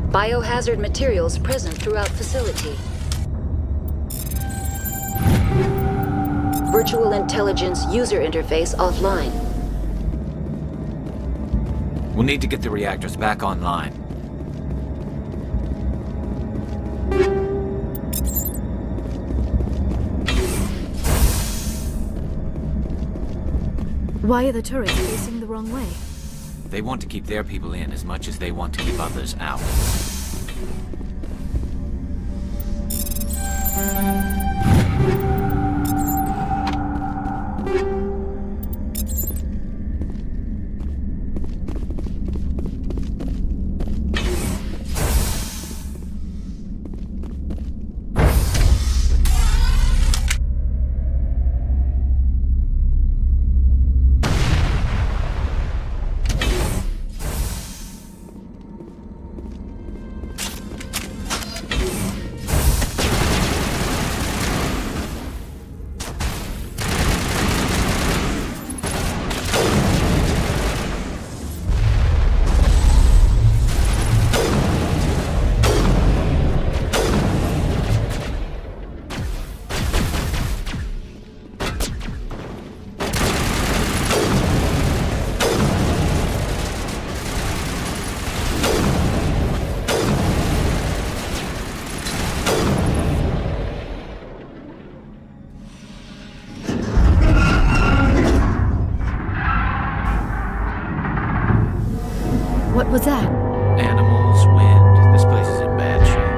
Biohazard materials present throughout facility. Virtual intelligence user interface offline. We'll need to get the reactors back online. Why are the turrets facing the wrong way? They want to keep their people in as much as they want to keep others out. What was that? Animals, wind. This place is in bad shape.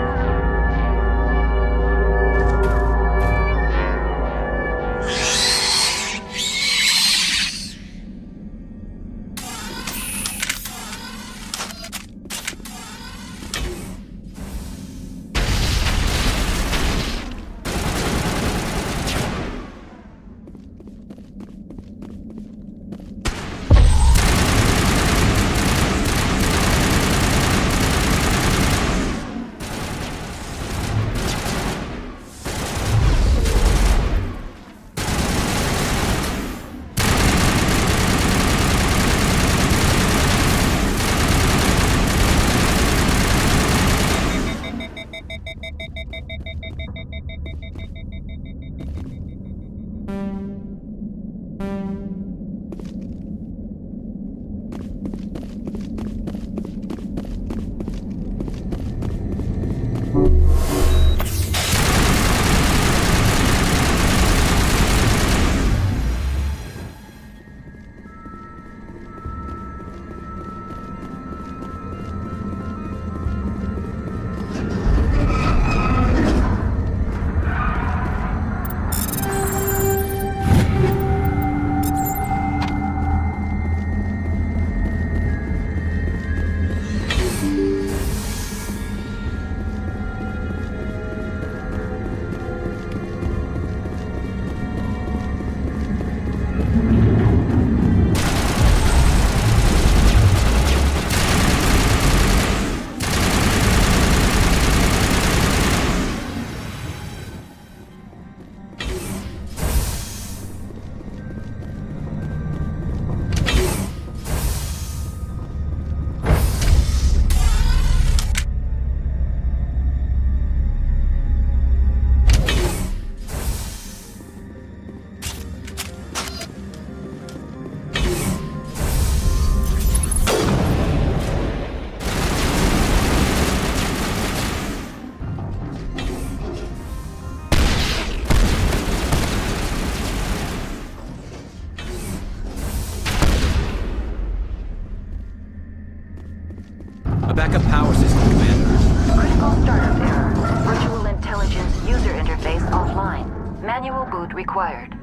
Backup power system, Commander. Critical startup error. Virtual intelligence user interface offline. Manual boot required.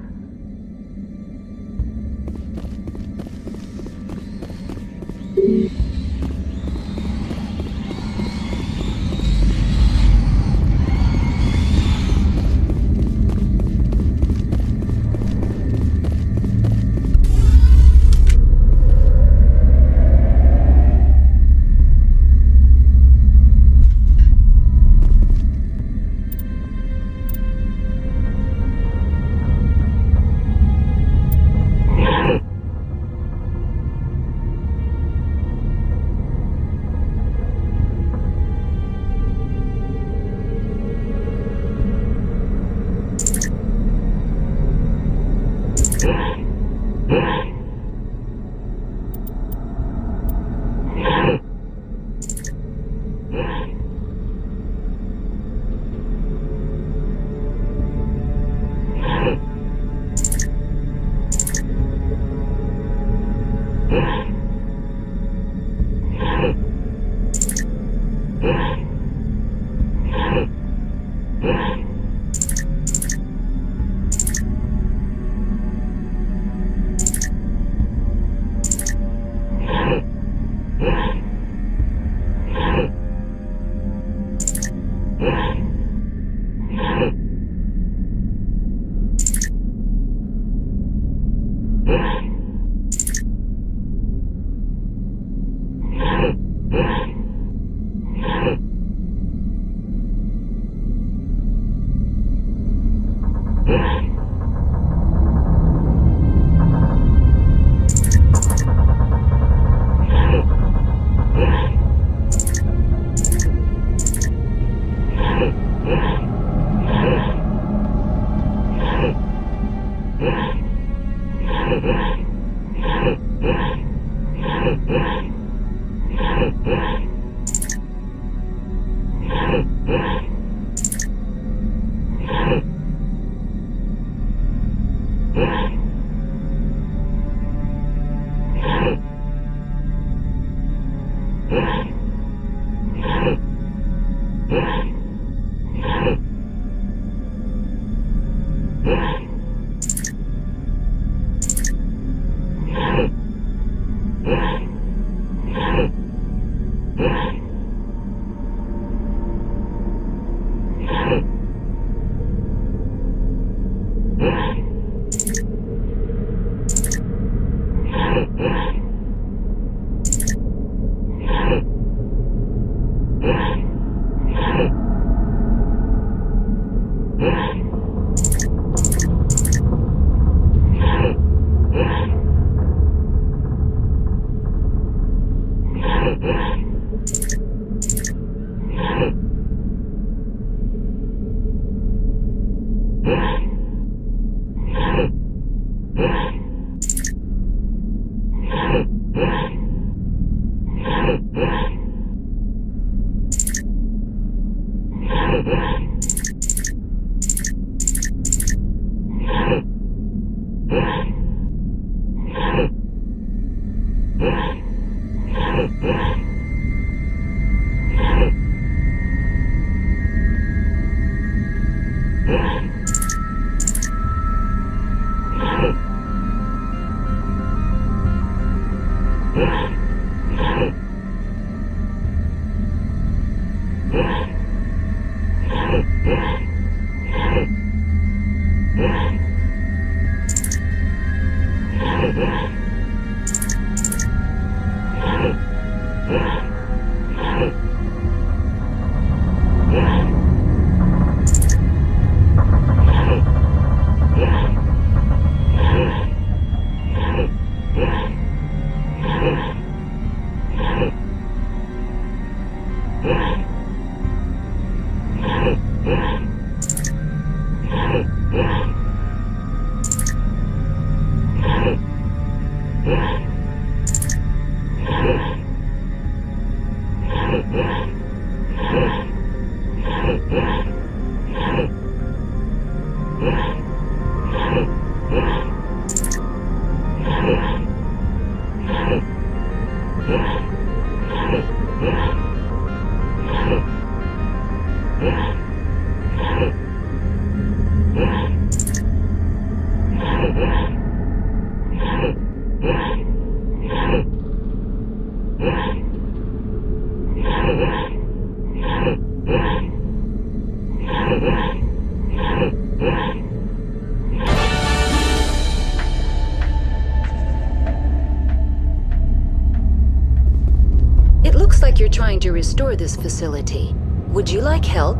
You're trying to restore this facility. Would you like help?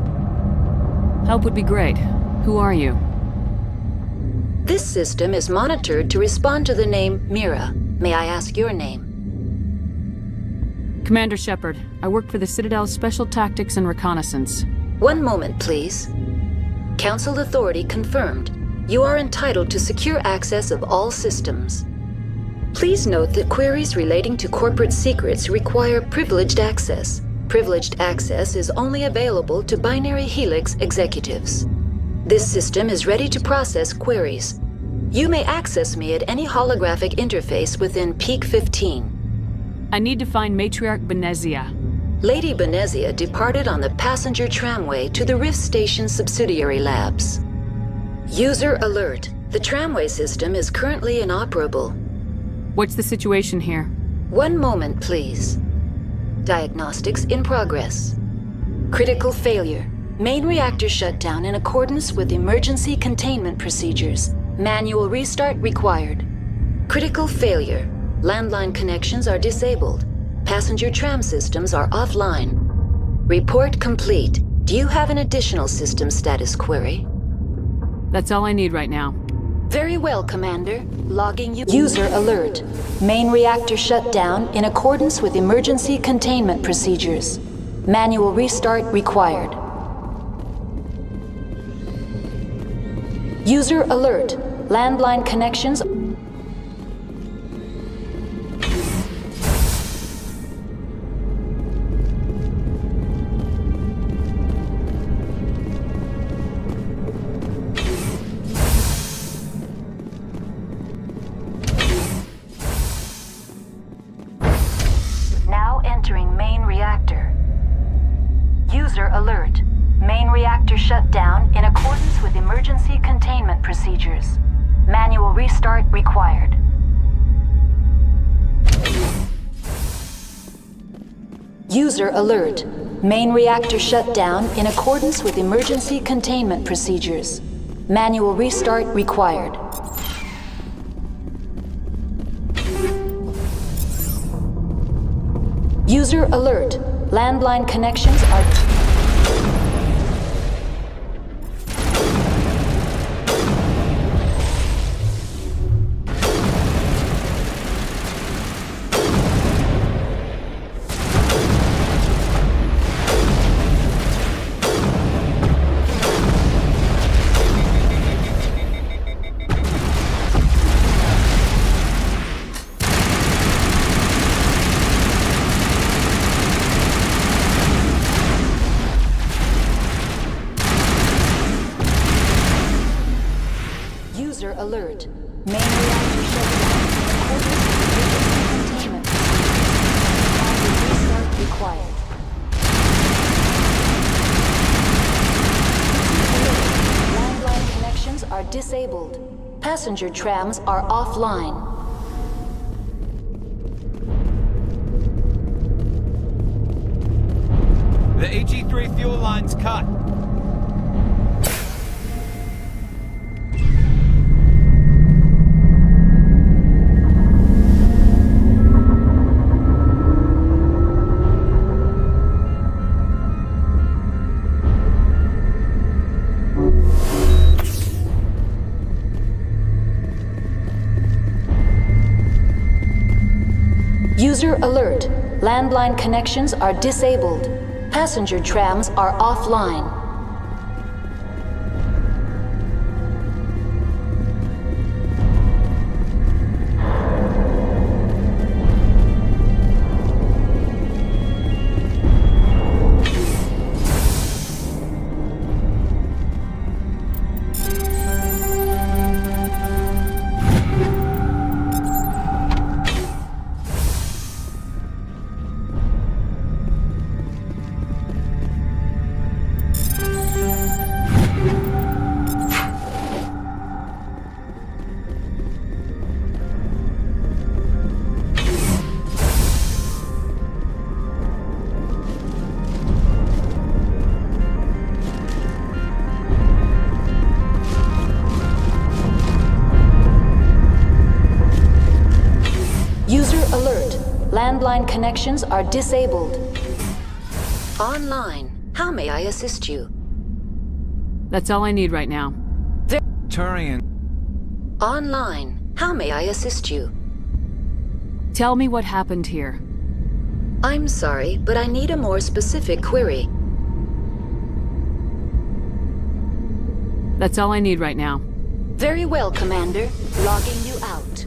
Help would be great. Who are you? This system is monitored to respond to the name Mira. May I ask your name? Commander Shepard. I work for the Citadel's Special Tactics and Reconnaissance. One moment, please. Council authority confirmed. You are entitled to secure access of all systems. Please note that queries relating to corporate secrets require privileged access. Privileged access is only available to Binary Helix executives. This system is ready to process queries. You may access me at any holographic interface within Peak 15. I need to find Matriarch Benezia. Lady Benezia departed on the passenger tramway to the Rift Station subsidiary labs. User alert. The tramway system is currently inoperable. What's the situation here? One moment, please. Diagnostics in progress. Critical failure. Main reactor shut down in accordance with emergency containment procedures. Manual restart required. Critical failure. Landline connections are disabled. Passenger tram systems are offline. Report complete. Do you have an additional system status query? That's all I need right now. Very well, Commander. Logging you. User alert. Main reactor shut down in accordance with emergency containment procedures. Manual restart required. User alert. Landline connections. Now entering main reactor. User alert. Main reactor shut down in accordance with emergency containment procedures. Manual restart required. User alert. Main reactor shut down in accordance with emergency containment procedures. Manual restart required. User alert. Landline connections are... User alert. Main reactor shut down in accordance with emergency containment procedures. Restart required. Landline connections are disabled. Passenger trams are offline. The HE3 fuel line's cut. User alert. Landline connections are disabled. Passenger trams are offline. User alert. Landline connections are disabled. Online. How may I assist you? That's all I need right now. Turian. Online. How may I assist you? Tell me what happened here. I'm sorry, but I need a more specific query. That's all I need right now. Very well, Commander. Logging you out.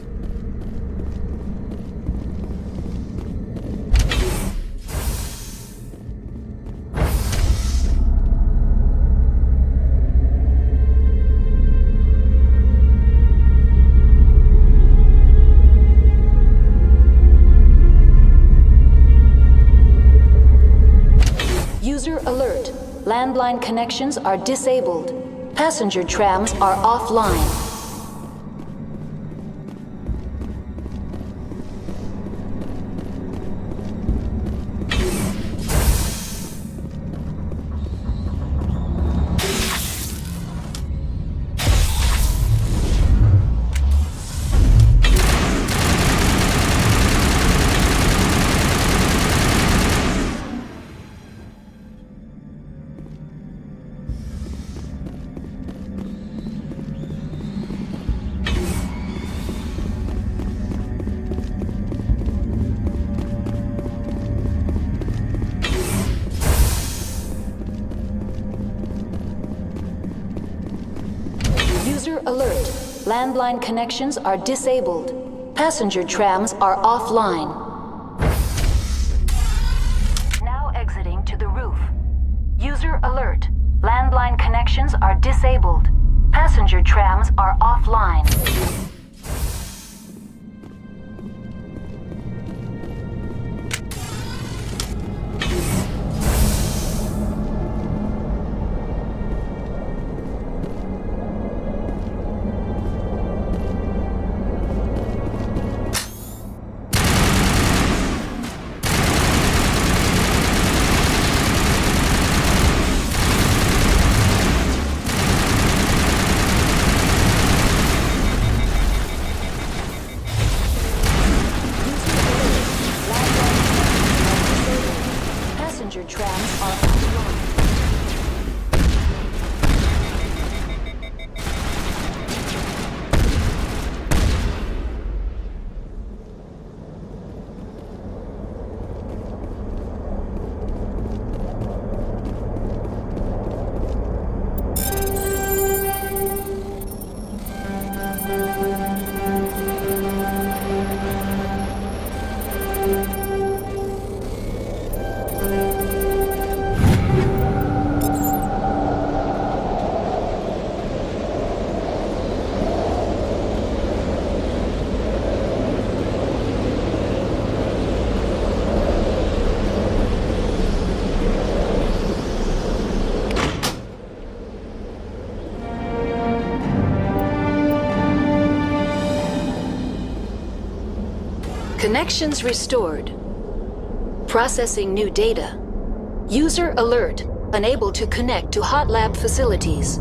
User alert. Landline connections are disabled. Passenger trams are offline. User alert. Landline connections are disabled. Passenger trams are offline. Now exiting to the roof. User alert. Landline connections are disabled. Passenger trams are offline. Passenger trams are offline. Connections restored. Processing new data. User alert. Unable to connect to hot lab facilities.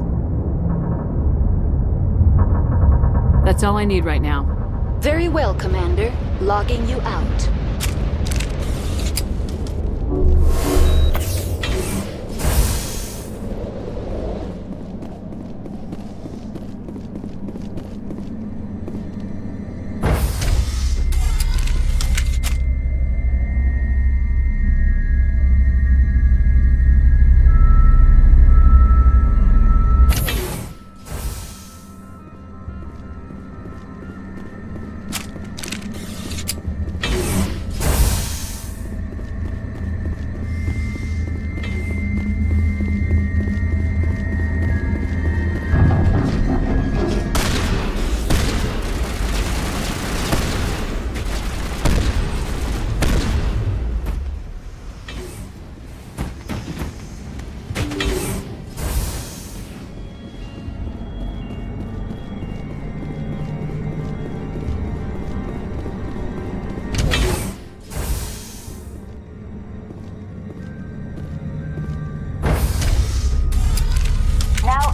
That's all I need right now. Very well, Commander. Logging you out.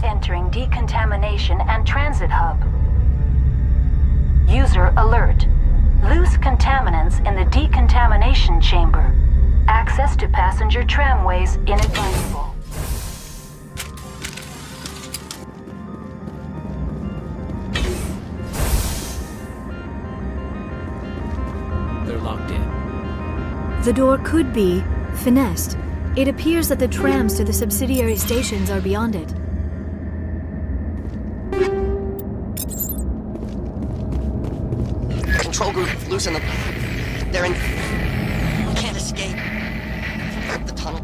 Entering decontamination and transit hub. User alert. Loose contaminants in the decontamination chamber. Access to passenger tramways inadvisable. They're locked in. The door could be finessed. It appears that the trams to the subsidiary stations are beyond it. Control group, loosen them. They're in... Can't escape. The tunnel.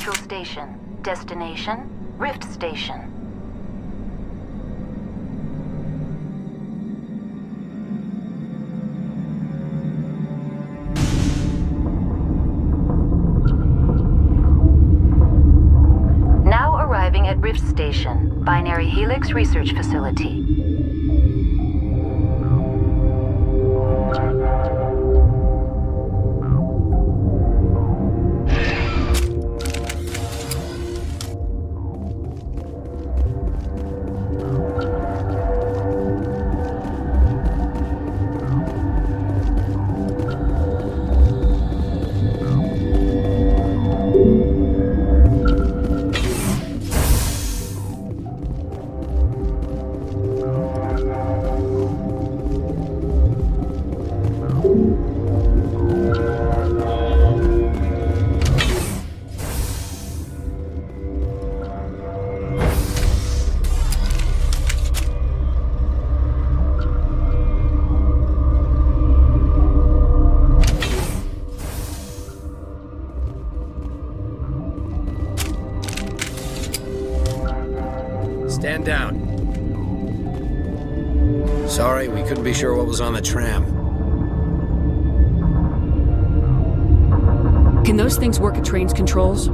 Central Station. Destination, Rift Station. Now arriving at Rift Station, Binary Helix Research Facility. Stand down. Sorry, we couldn't be sure what was on the tram. Can those things work at train's controls?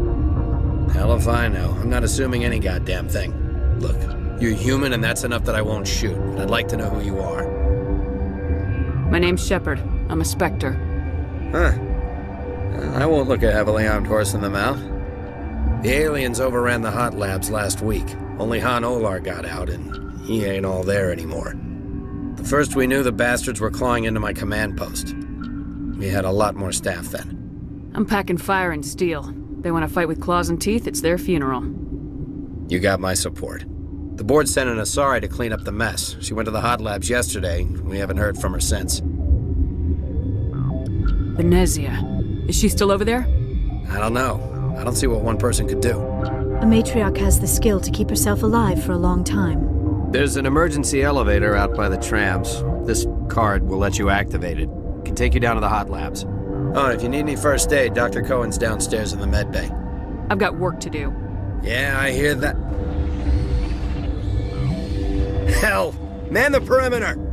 Hell if I know. I'm not assuming any goddamn thing. Look, you're human and that's enough that I won't shoot, but I'd like to know who you are. My name's Shepard. I'm a Spectre. Huh. I won't look a heavily armed horse in the mouth. The aliens overran the hot labs last week. Only Han Olar got out, and he ain't all there anymore. The first we knew, the bastards were clawing into my command post. We had a lot more staff then. I'm packing fire and steel. They want to fight with claws and teeth, it's their funeral. You got my support. The board sent an Asari to clean up the mess. She went to the hot labs yesterday. We haven't heard from her since. Venezia. Is she still over there? I don't know. I don't see what one person could do. A matriarch has the skill to keep herself alive for a long time. There's an emergency elevator out by the trams. This card will let you activate it. Can take you down to the hot labs. Oh, if you need any first aid, Dr. Cohen's downstairs in the med bay. I've got work to do. Yeah, I hear that. Hell! Man the perimeter!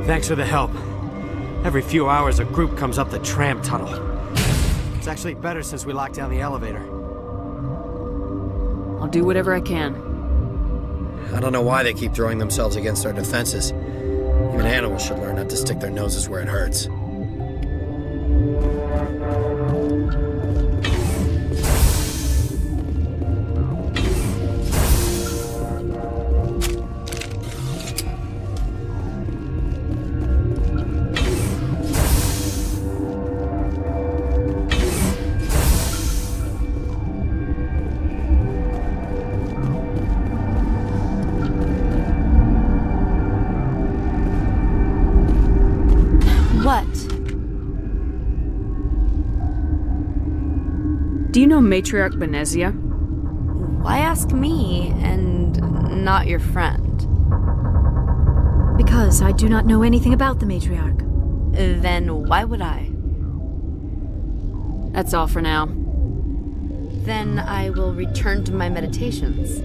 Thanks for the help. Every few hours, a group comes up the tram tunnel. It's actually better since we locked down the elevator. I'll do whatever I can. I don't know why they keep throwing themselves against our defenses. Even animals should learn not to stick their noses where it hurts. Do you know Matriarch Venezia? Why ask me and not your friend? Because I do not know anything about the matriarch. Then why would I? That's all for now. Then I will return to my meditations.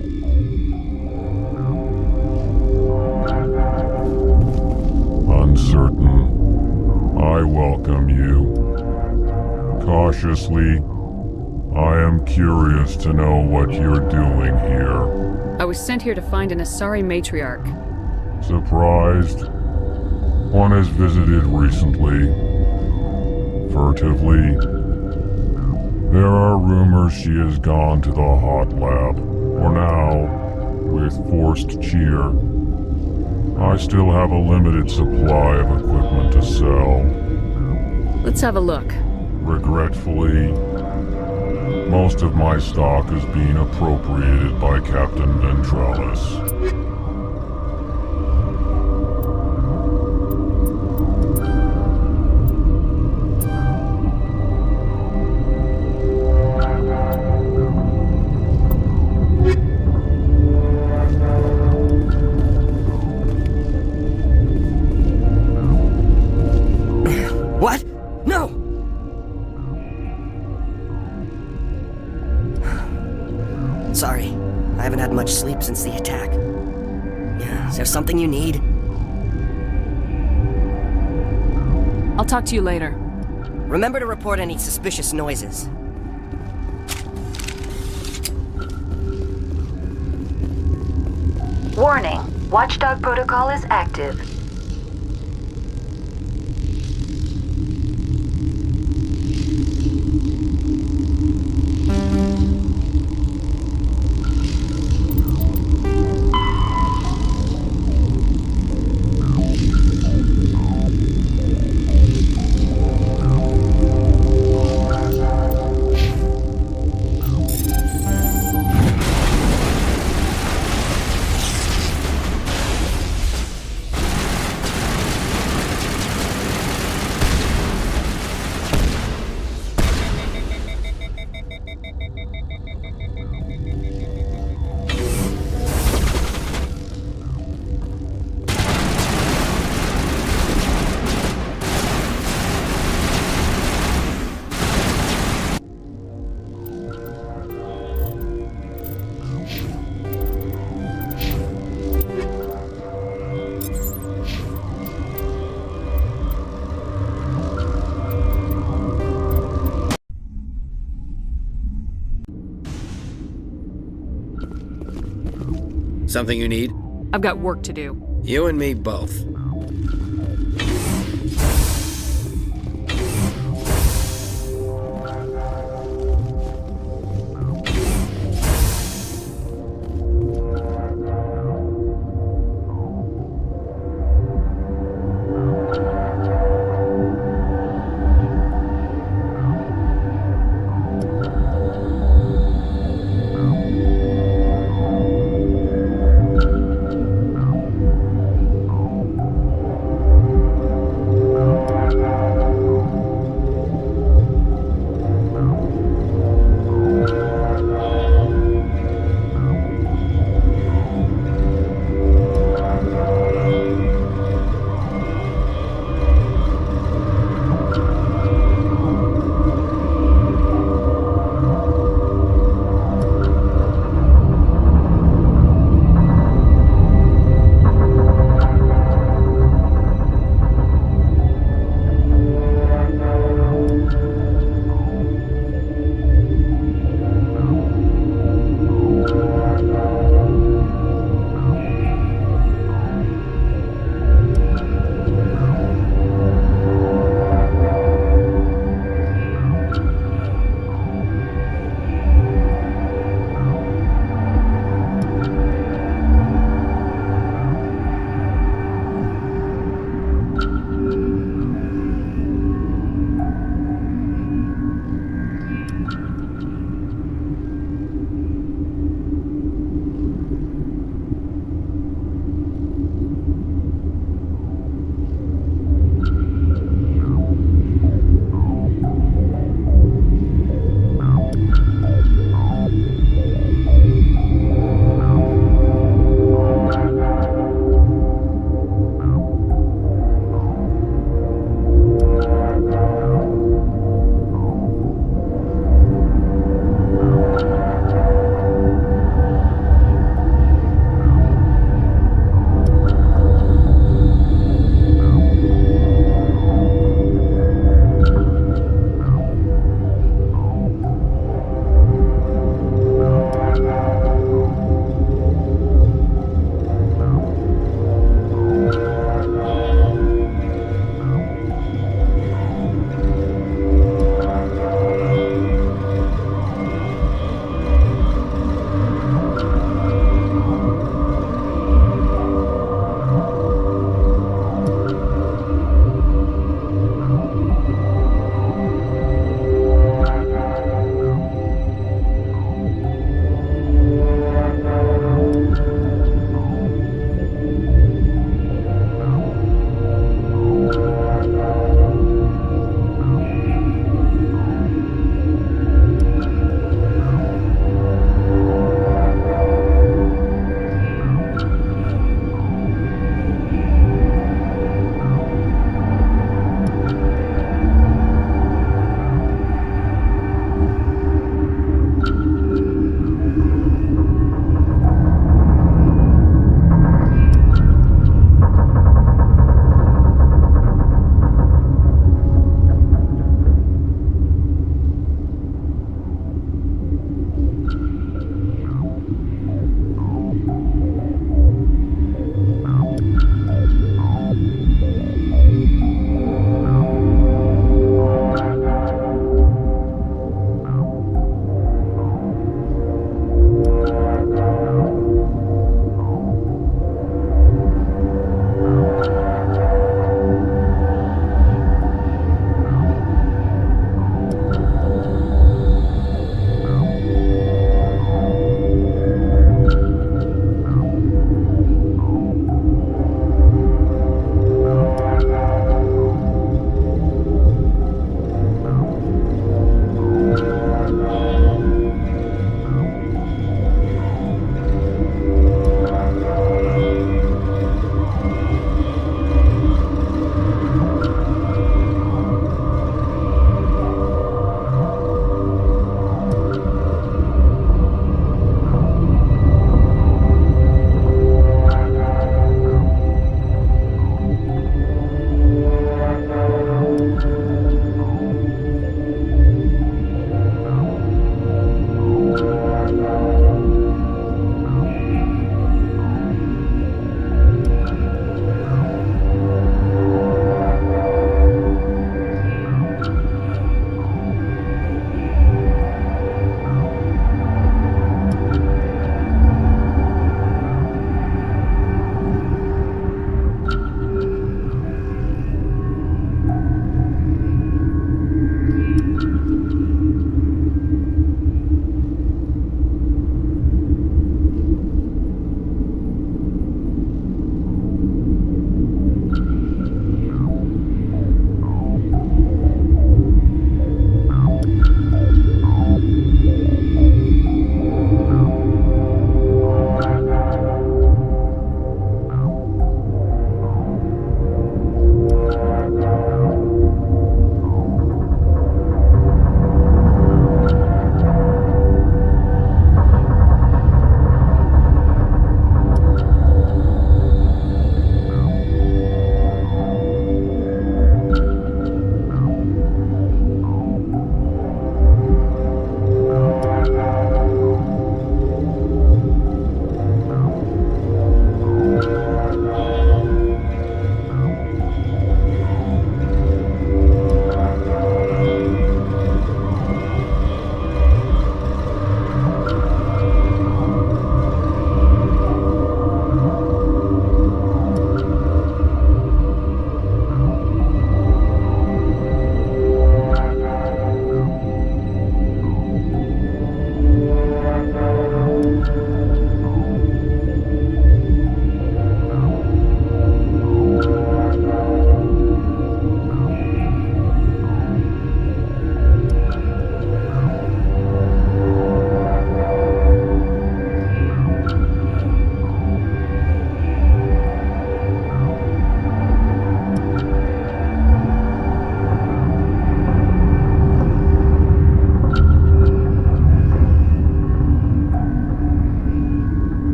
Uncertain. I welcome you. Cautiously, I am curious to know what you're doing here. I was sent here to find an Asari matriarch. Surprised? One has visited recently. Furtively. There are rumors she has gone to the hot lab. For now, with forced cheer. I still have a limited supply of equipment to sell. Let's have a look. Regretfully, most of my stock is being appropriated by Captain Ventralis. Sorry, I haven't had much sleep since the attack. Yeah, is there something you need? I'll talk to you later. Remember to report any suspicious noises. Warning. Watchdog protocol is active. Something you need? I've got work to do. You and me both.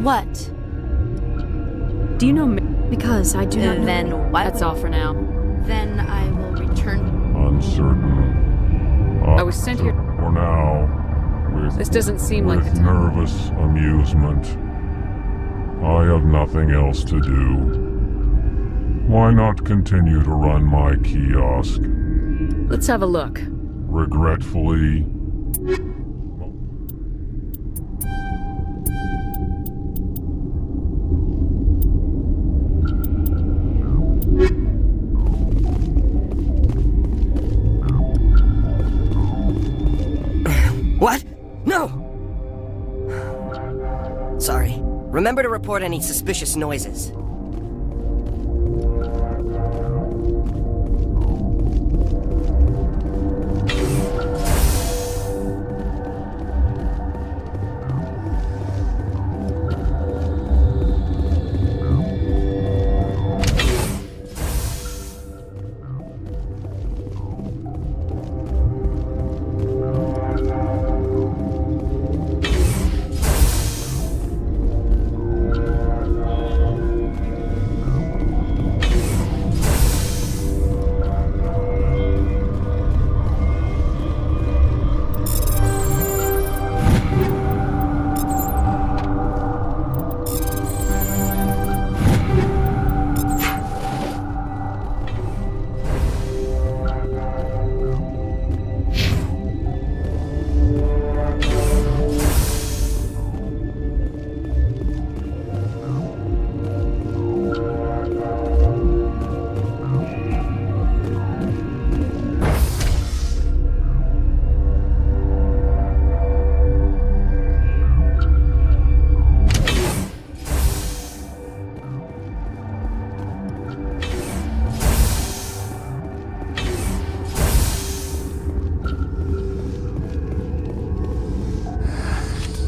What? Do you know Because I do not know. Then what? That's all for now. Then I will return. Uncertain. I was sent here. For now, with, This doesn't seem like with the time. nervous amusement. I have nothing else to do. Why not continue to run my kiosk? Let's have a look. Regretfully, What? No! Sorry. Remember to report any suspicious noises.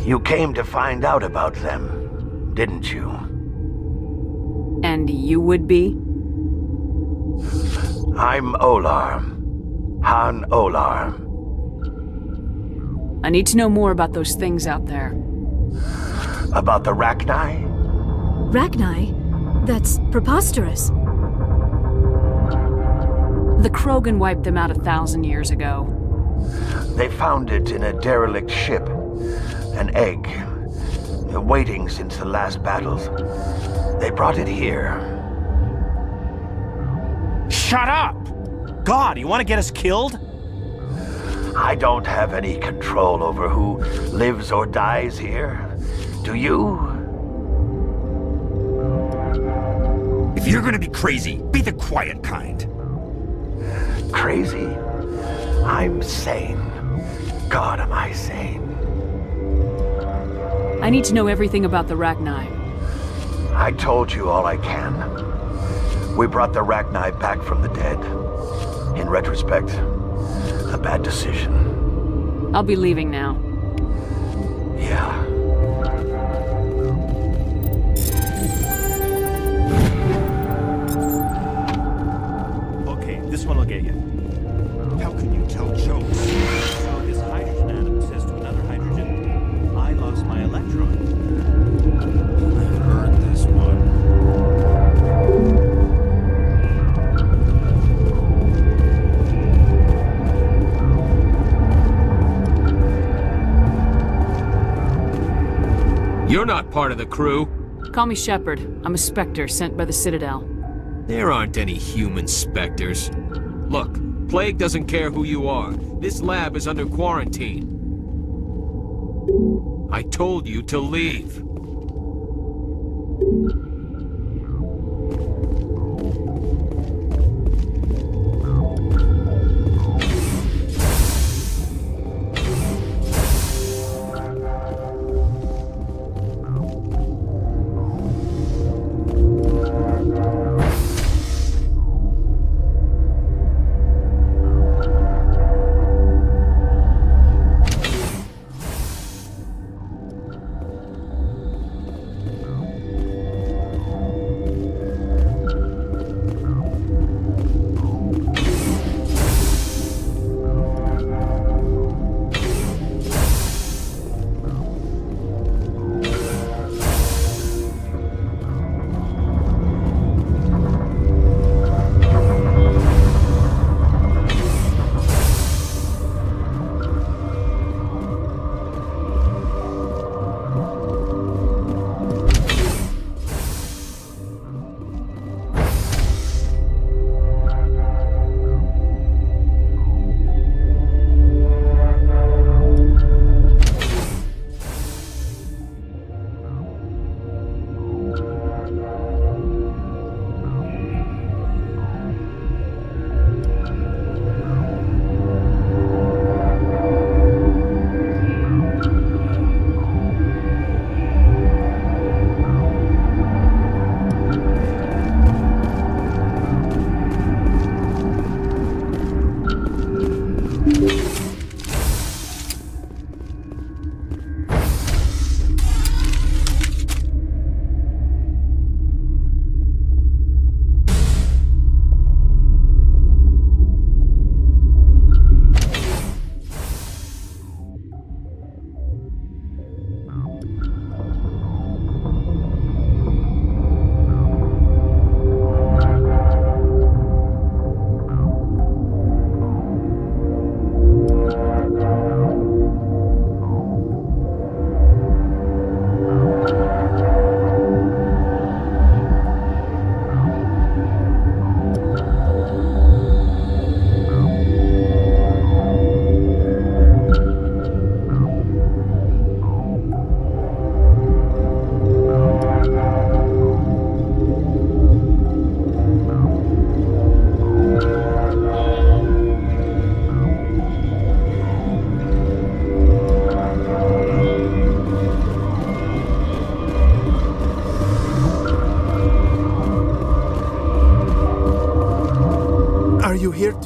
You came to find out about them, didn't you? And you would be? I'm Olar. Han Olar. I need to know more about those things out there. About the Rachni? Rachni? That's preposterous. The Krogan wiped them out 1,000 years ago. They found it in a derelict ship. An egg. Waiting since the last battles. They brought it here. Shut up! God, you want to get us killed? I don't have any control over who lives or dies here. Do you? If you're gonna be crazy, be the quiet kind. Crazy? I'm sane. God, am I sane? I need to know everything about the Rachni. I told you all I can. We brought the Rachni back from the dead. In retrospect, a bad decision. I'll be leaving now. Yeah. Okay, this one will get you. How can you tell jokes? So this hydrogen atom says to another hydrogen, I lost my electron. I heard this one. You're not part of the crew. Call me Shepard. I'm a Spectre sent by the Citadel. There aren't any human Spectres. Look, Plague doesn't care who you are. This lab is under quarantine. I told you to leave.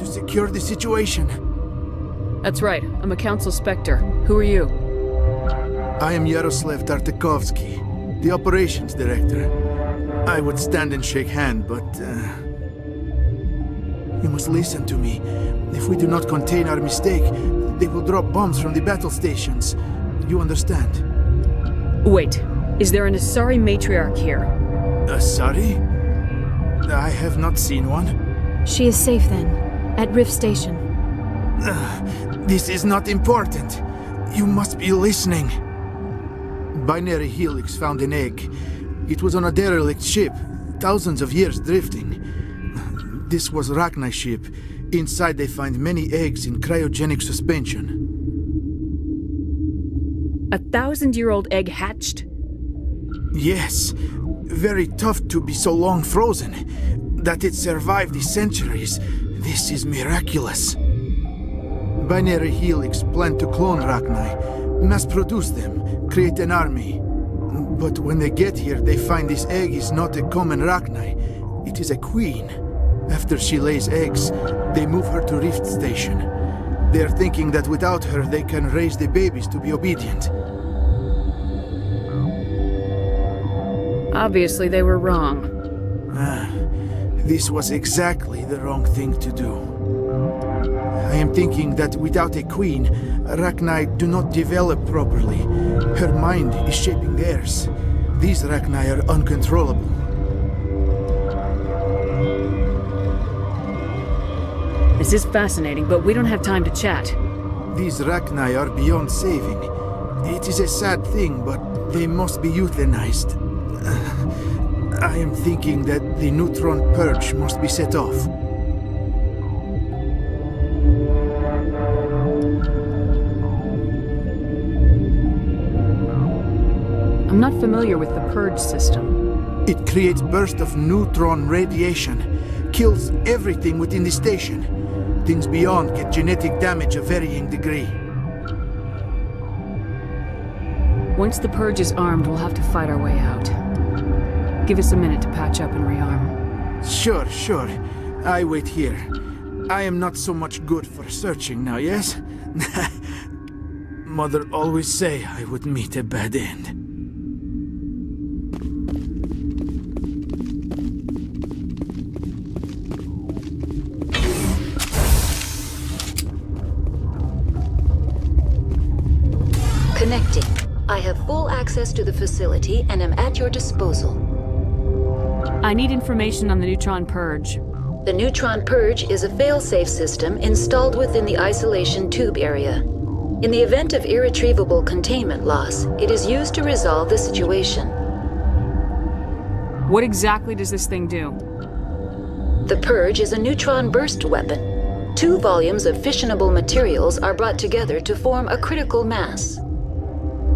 to secure the situation. That's right. I'm a Council Spectre. Who are you? I am Yaroslav Tartakovsky, the operations director. I would stand and shake hand, but you must listen to me. If we do not contain our mistake, they will drop bombs from the battle stations. You understand? Wait. Is there an Asari matriarch here? Asari? I have not seen one. She is safe then, at Rift Station. This is not important. You must be listening. Binary Helix found an egg. It was on a derelict ship, thousands of years drifting. This was Rachni ship. Inside they find many eggs in cryogenic suspension. 1,000-year-old egg hatched? Yes. Very tough to be so long frozen. That it survived the centuries. This is miraculous. Binary Helix planned to clone Rachni, mass-produce them, create an army. But when they get here, they find this egg is not a common Rachni. It is a queen. After she lays eggs, they move her to Rift Station. They are thinking that without her, they can raise the babies to be obedient. Obviously, they were wrong. This was exactly the wrong thing to do. I am thinking that without a queen, Rachni do not develop properly. Her mind is shaping theirs. These Rachni are uncontrollable. This is fascinating, but we don't have time to chat. These Rachni are beyond saving. It is a sad thing, but they must be euthanized. I am thinking that the neutron purge must be set off. I'm not familiar with the purge system. It creates bursts of neutron radiation, kills everything within the station. Things beyond get genetic damage of varying degree. Once the purge is armed, we'll have to fight our way out. Give us a minute to patch up and rearm. Sure. I wait here. I am not so much good for searching now, yes? Mother always say I would meet a bad end. Connecting. I have full access to the facility and am at your disposal. I need information on the neutron purge. The neutron purge is a fail-safe system installed within the isolation tube area. In the event of irretrievable containment loss, it is used to resolve the situation. What exactly does this thing do? The purge is a neutron burst weapon. 2 volumes of fissionable materials are brought together to form a critical mass.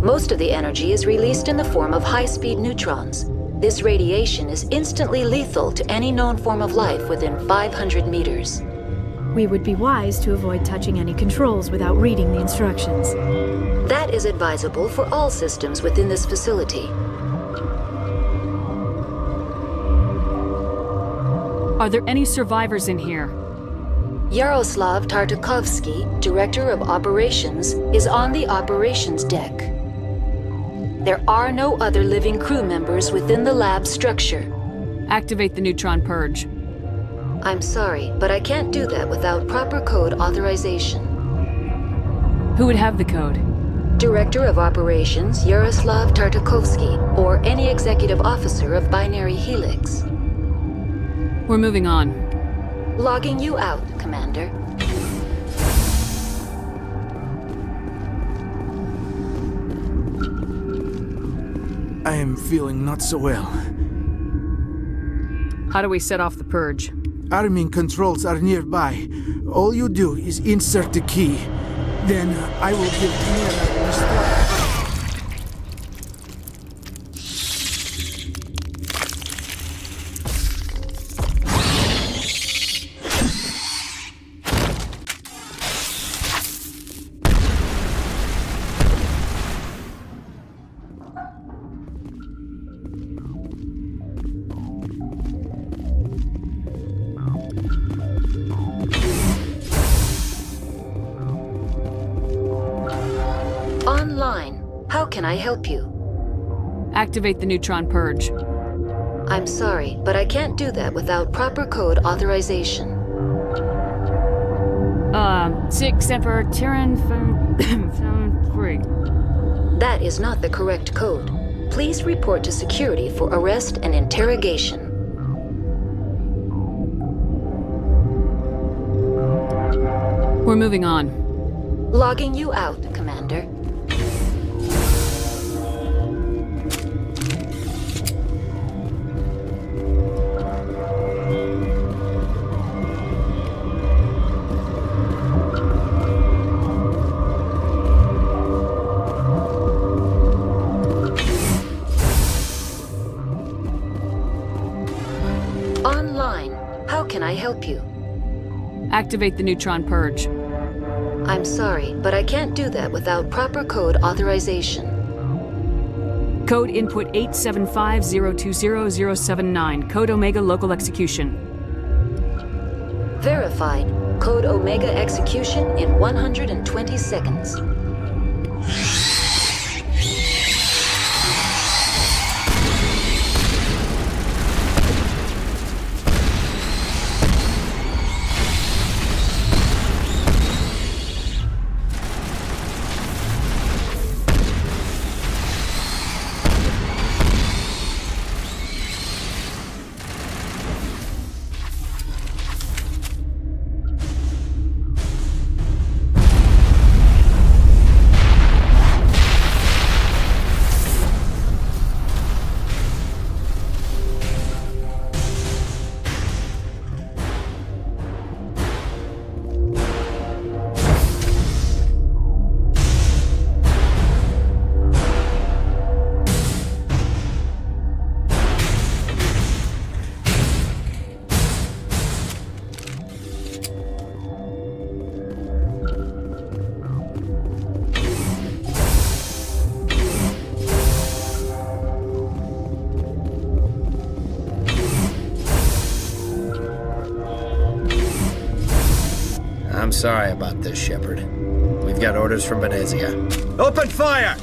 Most of the energy is released in the form of high-speed neutrons. This radiation is instantly lethal to any known form of life within 500 meters. We would be wise to avoid touching any controls without reading the instructions. That is advisable for all systems within this facility. Are there any survivors in here? Yaroslav Tartakovsky, Director of Operations, is on the operations deck. There are no other living crew members within the lab structure. Activate the neutron purge. I'm sorry, but I can't do that without proper code authorization. Who would have the code? Director of Operations Yaroslav Tartakovsky, or any executive officer of Binary Helix. We're moving on. Logging you out, Commander. I am feeling not so well. How do we set off the purge? Arming controls are nearby. All you do is insert the key. Then I will give Mira the start. Online. How can I help you? Activate the neutron purge. I'm sorry, but I can't do that without proper code authorization. 6 Emperor Tyrann 3. That is not the correct code. Please report to security for arrest and interrogation. We're moving on. Logging you out, Commander. Online. How can I help you? Activate the neutron purge. I'm sorry, but I can't do that without proper code authorization. Code input 875020079. Code Omega local execution. Verified. Code Omega execution in 120 seconds. I'm sorry about this, Shepard. We've got orders from Venezia. Open fire!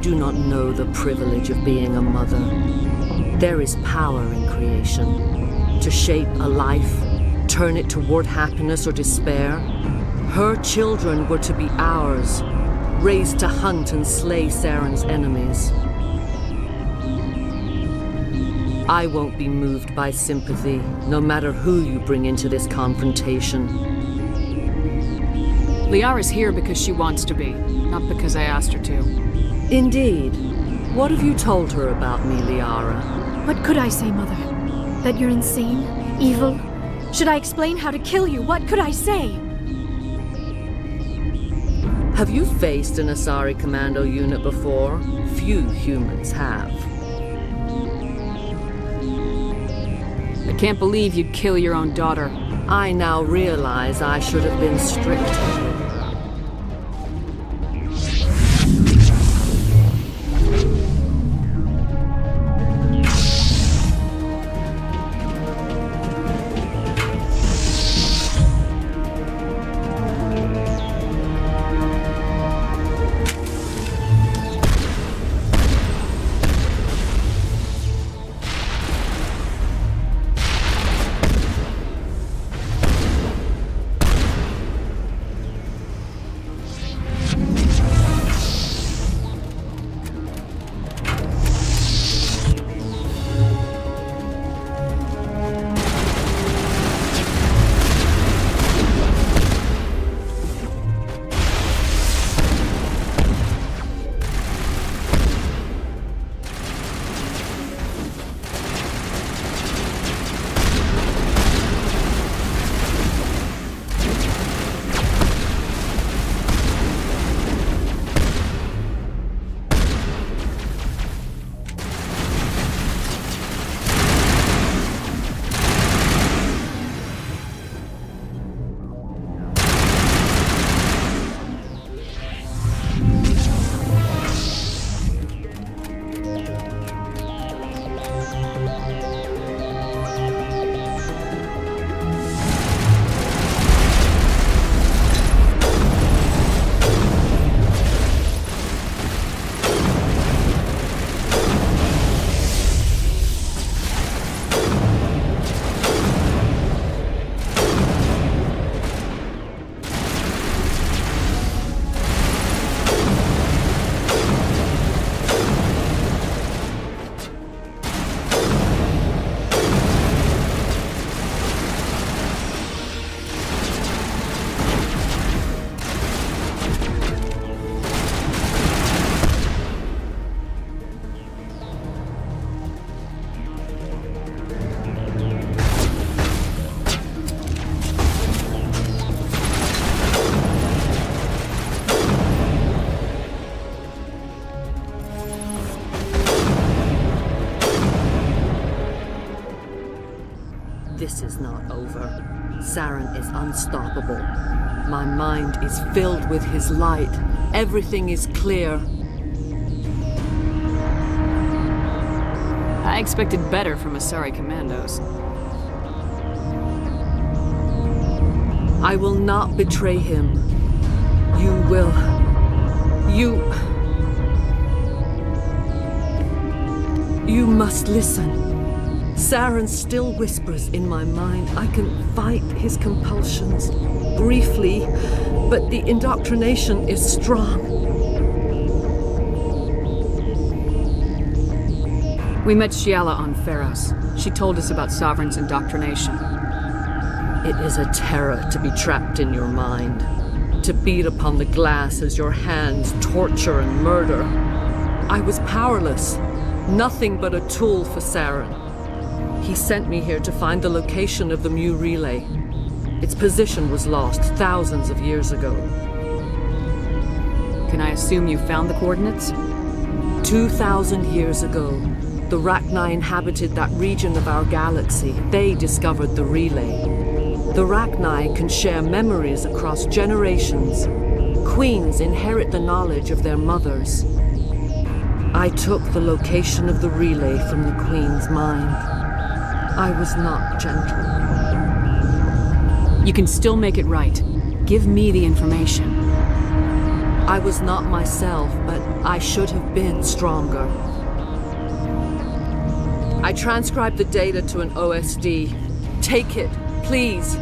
do not know the privilege of being a mother. There is power in creation. To shape a life, turn it toward happiness or despair. Her children were to be ours, raised to hunt and slay Saren's enemies. I won't be moved by sympathy, no matter who you bring into this confrontation. Liara's here because she wants to be, not because I asked her to. Indeed. What have you told her about me, Liara? What could I say, Mother? That you're insane? Evil? Should I explain how to kill you? What could I say? Have you faced an Asari commando unit before? Few humans have. I can't believe you'd kill your own daughter. I now realize I should have been stricter. This is not over. Saren is unstoppable. My mind is filled with his light. Everything is clear. I expected better from Asari commandos. I will not betray him. You will. You must listen. Saren still whispers in my mind. I can fight his compulsions, briefly, but the indoctrination is strong. We met Shiala on Pharos. She told us about Sovereign's indoctrination. It is a terror to be trapped in your mind, to beat upon the glass as your hands torture and murder. I was powerless, nothing but a tool for Saren. He sent me here to find the location of the Mu relay. Its position was lost thousands of years ago. Can I assume you found the coordinates? 2,000 years ago, the Rachni inhabited that region of our galaxy. They discovered the relay. The Rachni can share memories across generations. Queens inherit the knowledge of their mothers. I took the location of the relay from the Queen's mind. I was not gentle. You can still make it right. Give me the information. I was not myself, but I should have been stronger. I transcribed the data to an OSD. Take it, please.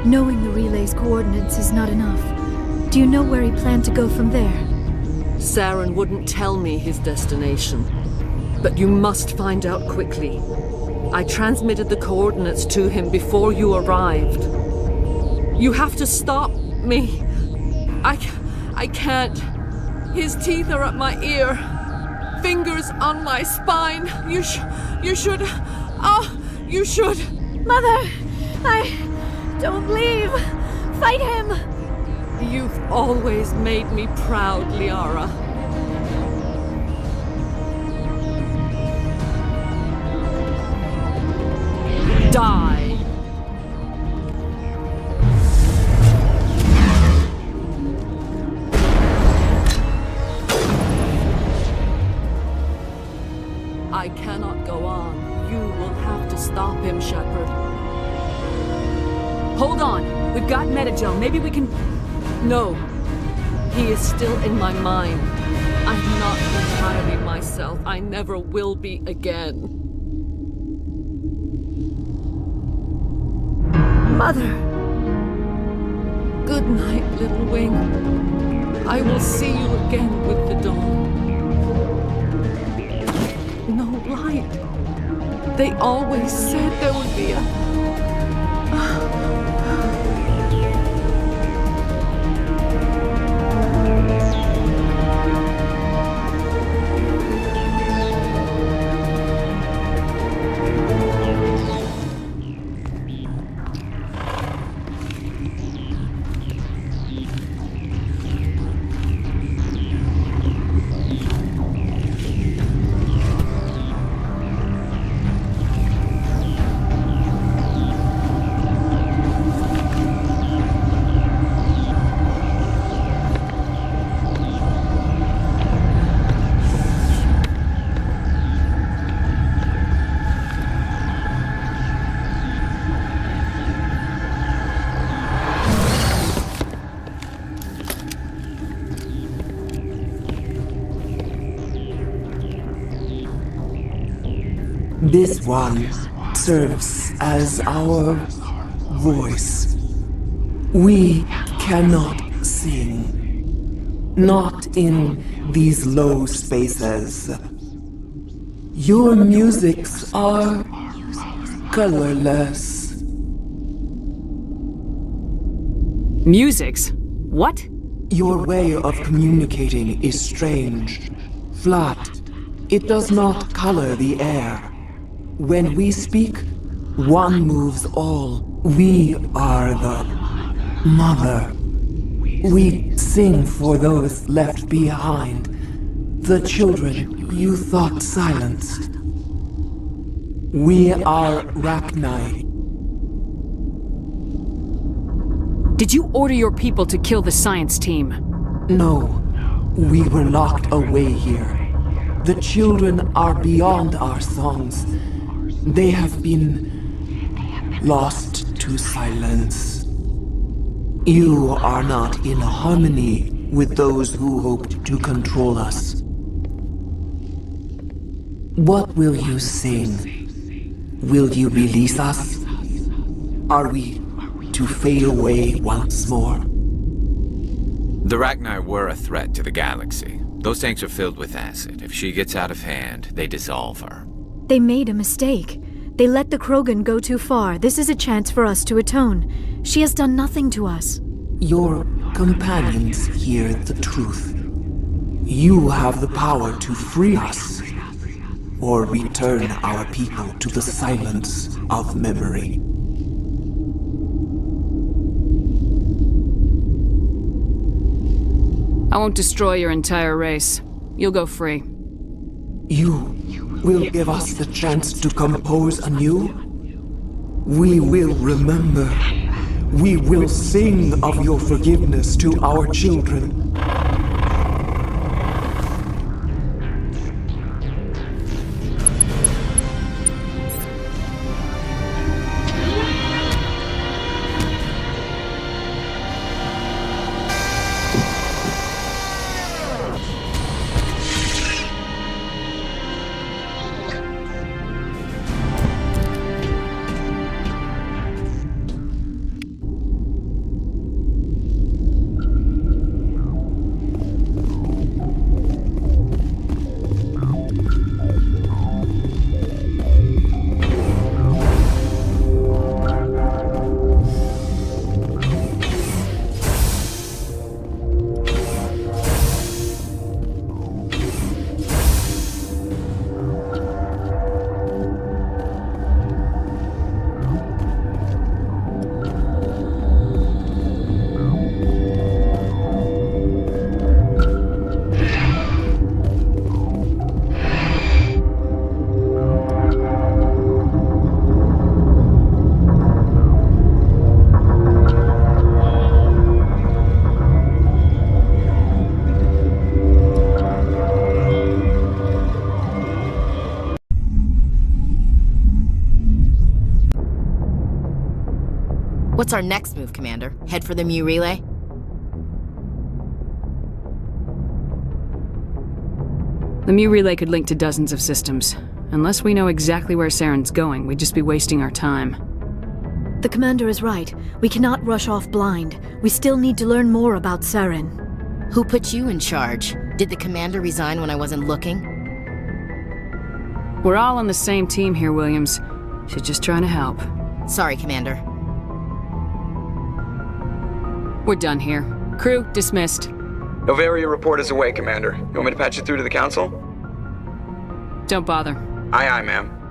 Knowing the relay's coordinates is not enough. Do you know where he planned to go from there? Saren wouldn't tell me his destination. But you must find out quickly. I transmitted the coordinates to him before you arrived. You have to stop me. I can't. His teeth are at my ear. Fingers on my spine. You should. Oh, you should. Mother! Don't leave! Fight him! You've always made me proud, Liara. Die! I cannot go on. You will have to stop him, Shepard. Hold on. We've got Metagel. Maybe we can... No. He is still in my mind. I'm not entirely myself. I never will be again. Mother! Good night, little wing. I will see you again with the dawn. No light. They always said there would be a... This one serves as our voice. We cannot sing. Not in these low spaces. Your musics are colorless. Musics? What? Your way of communicating is strange. Flat. It does not color the air. When we speak, one moves all. We are the mother. We sing for those left behind. The children you thought silenced. We are Rachni. Did you order your people to kill the science team? No. We were locked away here. The children are beyond our songs. They have been lost to silence. You are not in harmony with those who hoped to control us. What will you sing? Will you release us? Are we to fade away once more? The Rachni were a threat to the galaxy. Those tanks are filled with acid. If she gets out of hand, they dissolve her. They made a mistake. They let the Krogan go too far. This is a chance for us to atone. She has done nothing to us. Your companions hear the truth. You have the power to free us, or return our people to the silence of memory. I won't destroy your entire race. You'll go free. You will give us the chance to compose anew? We will remember. We will sing of your forgiveness to our children. What's our next move, Commander? Head for the Mu relay? The Mu relay could link to dozens of systems. Unless we know exactly where Saren's going, we'd just be wasting our time. The commander is right. We cannot rush off blind. We still need to learn more about Saren. Who put you in charge? Did the commander resign when I wasn't looking? We're all on the same team here, Williams. She's just trying to help. Sorry, Commander. We're done here. Crew, dismissed. Noveria report is away, Commander. You want me to patch you through to the Council? Don't bother. Aye, aye, ma'am.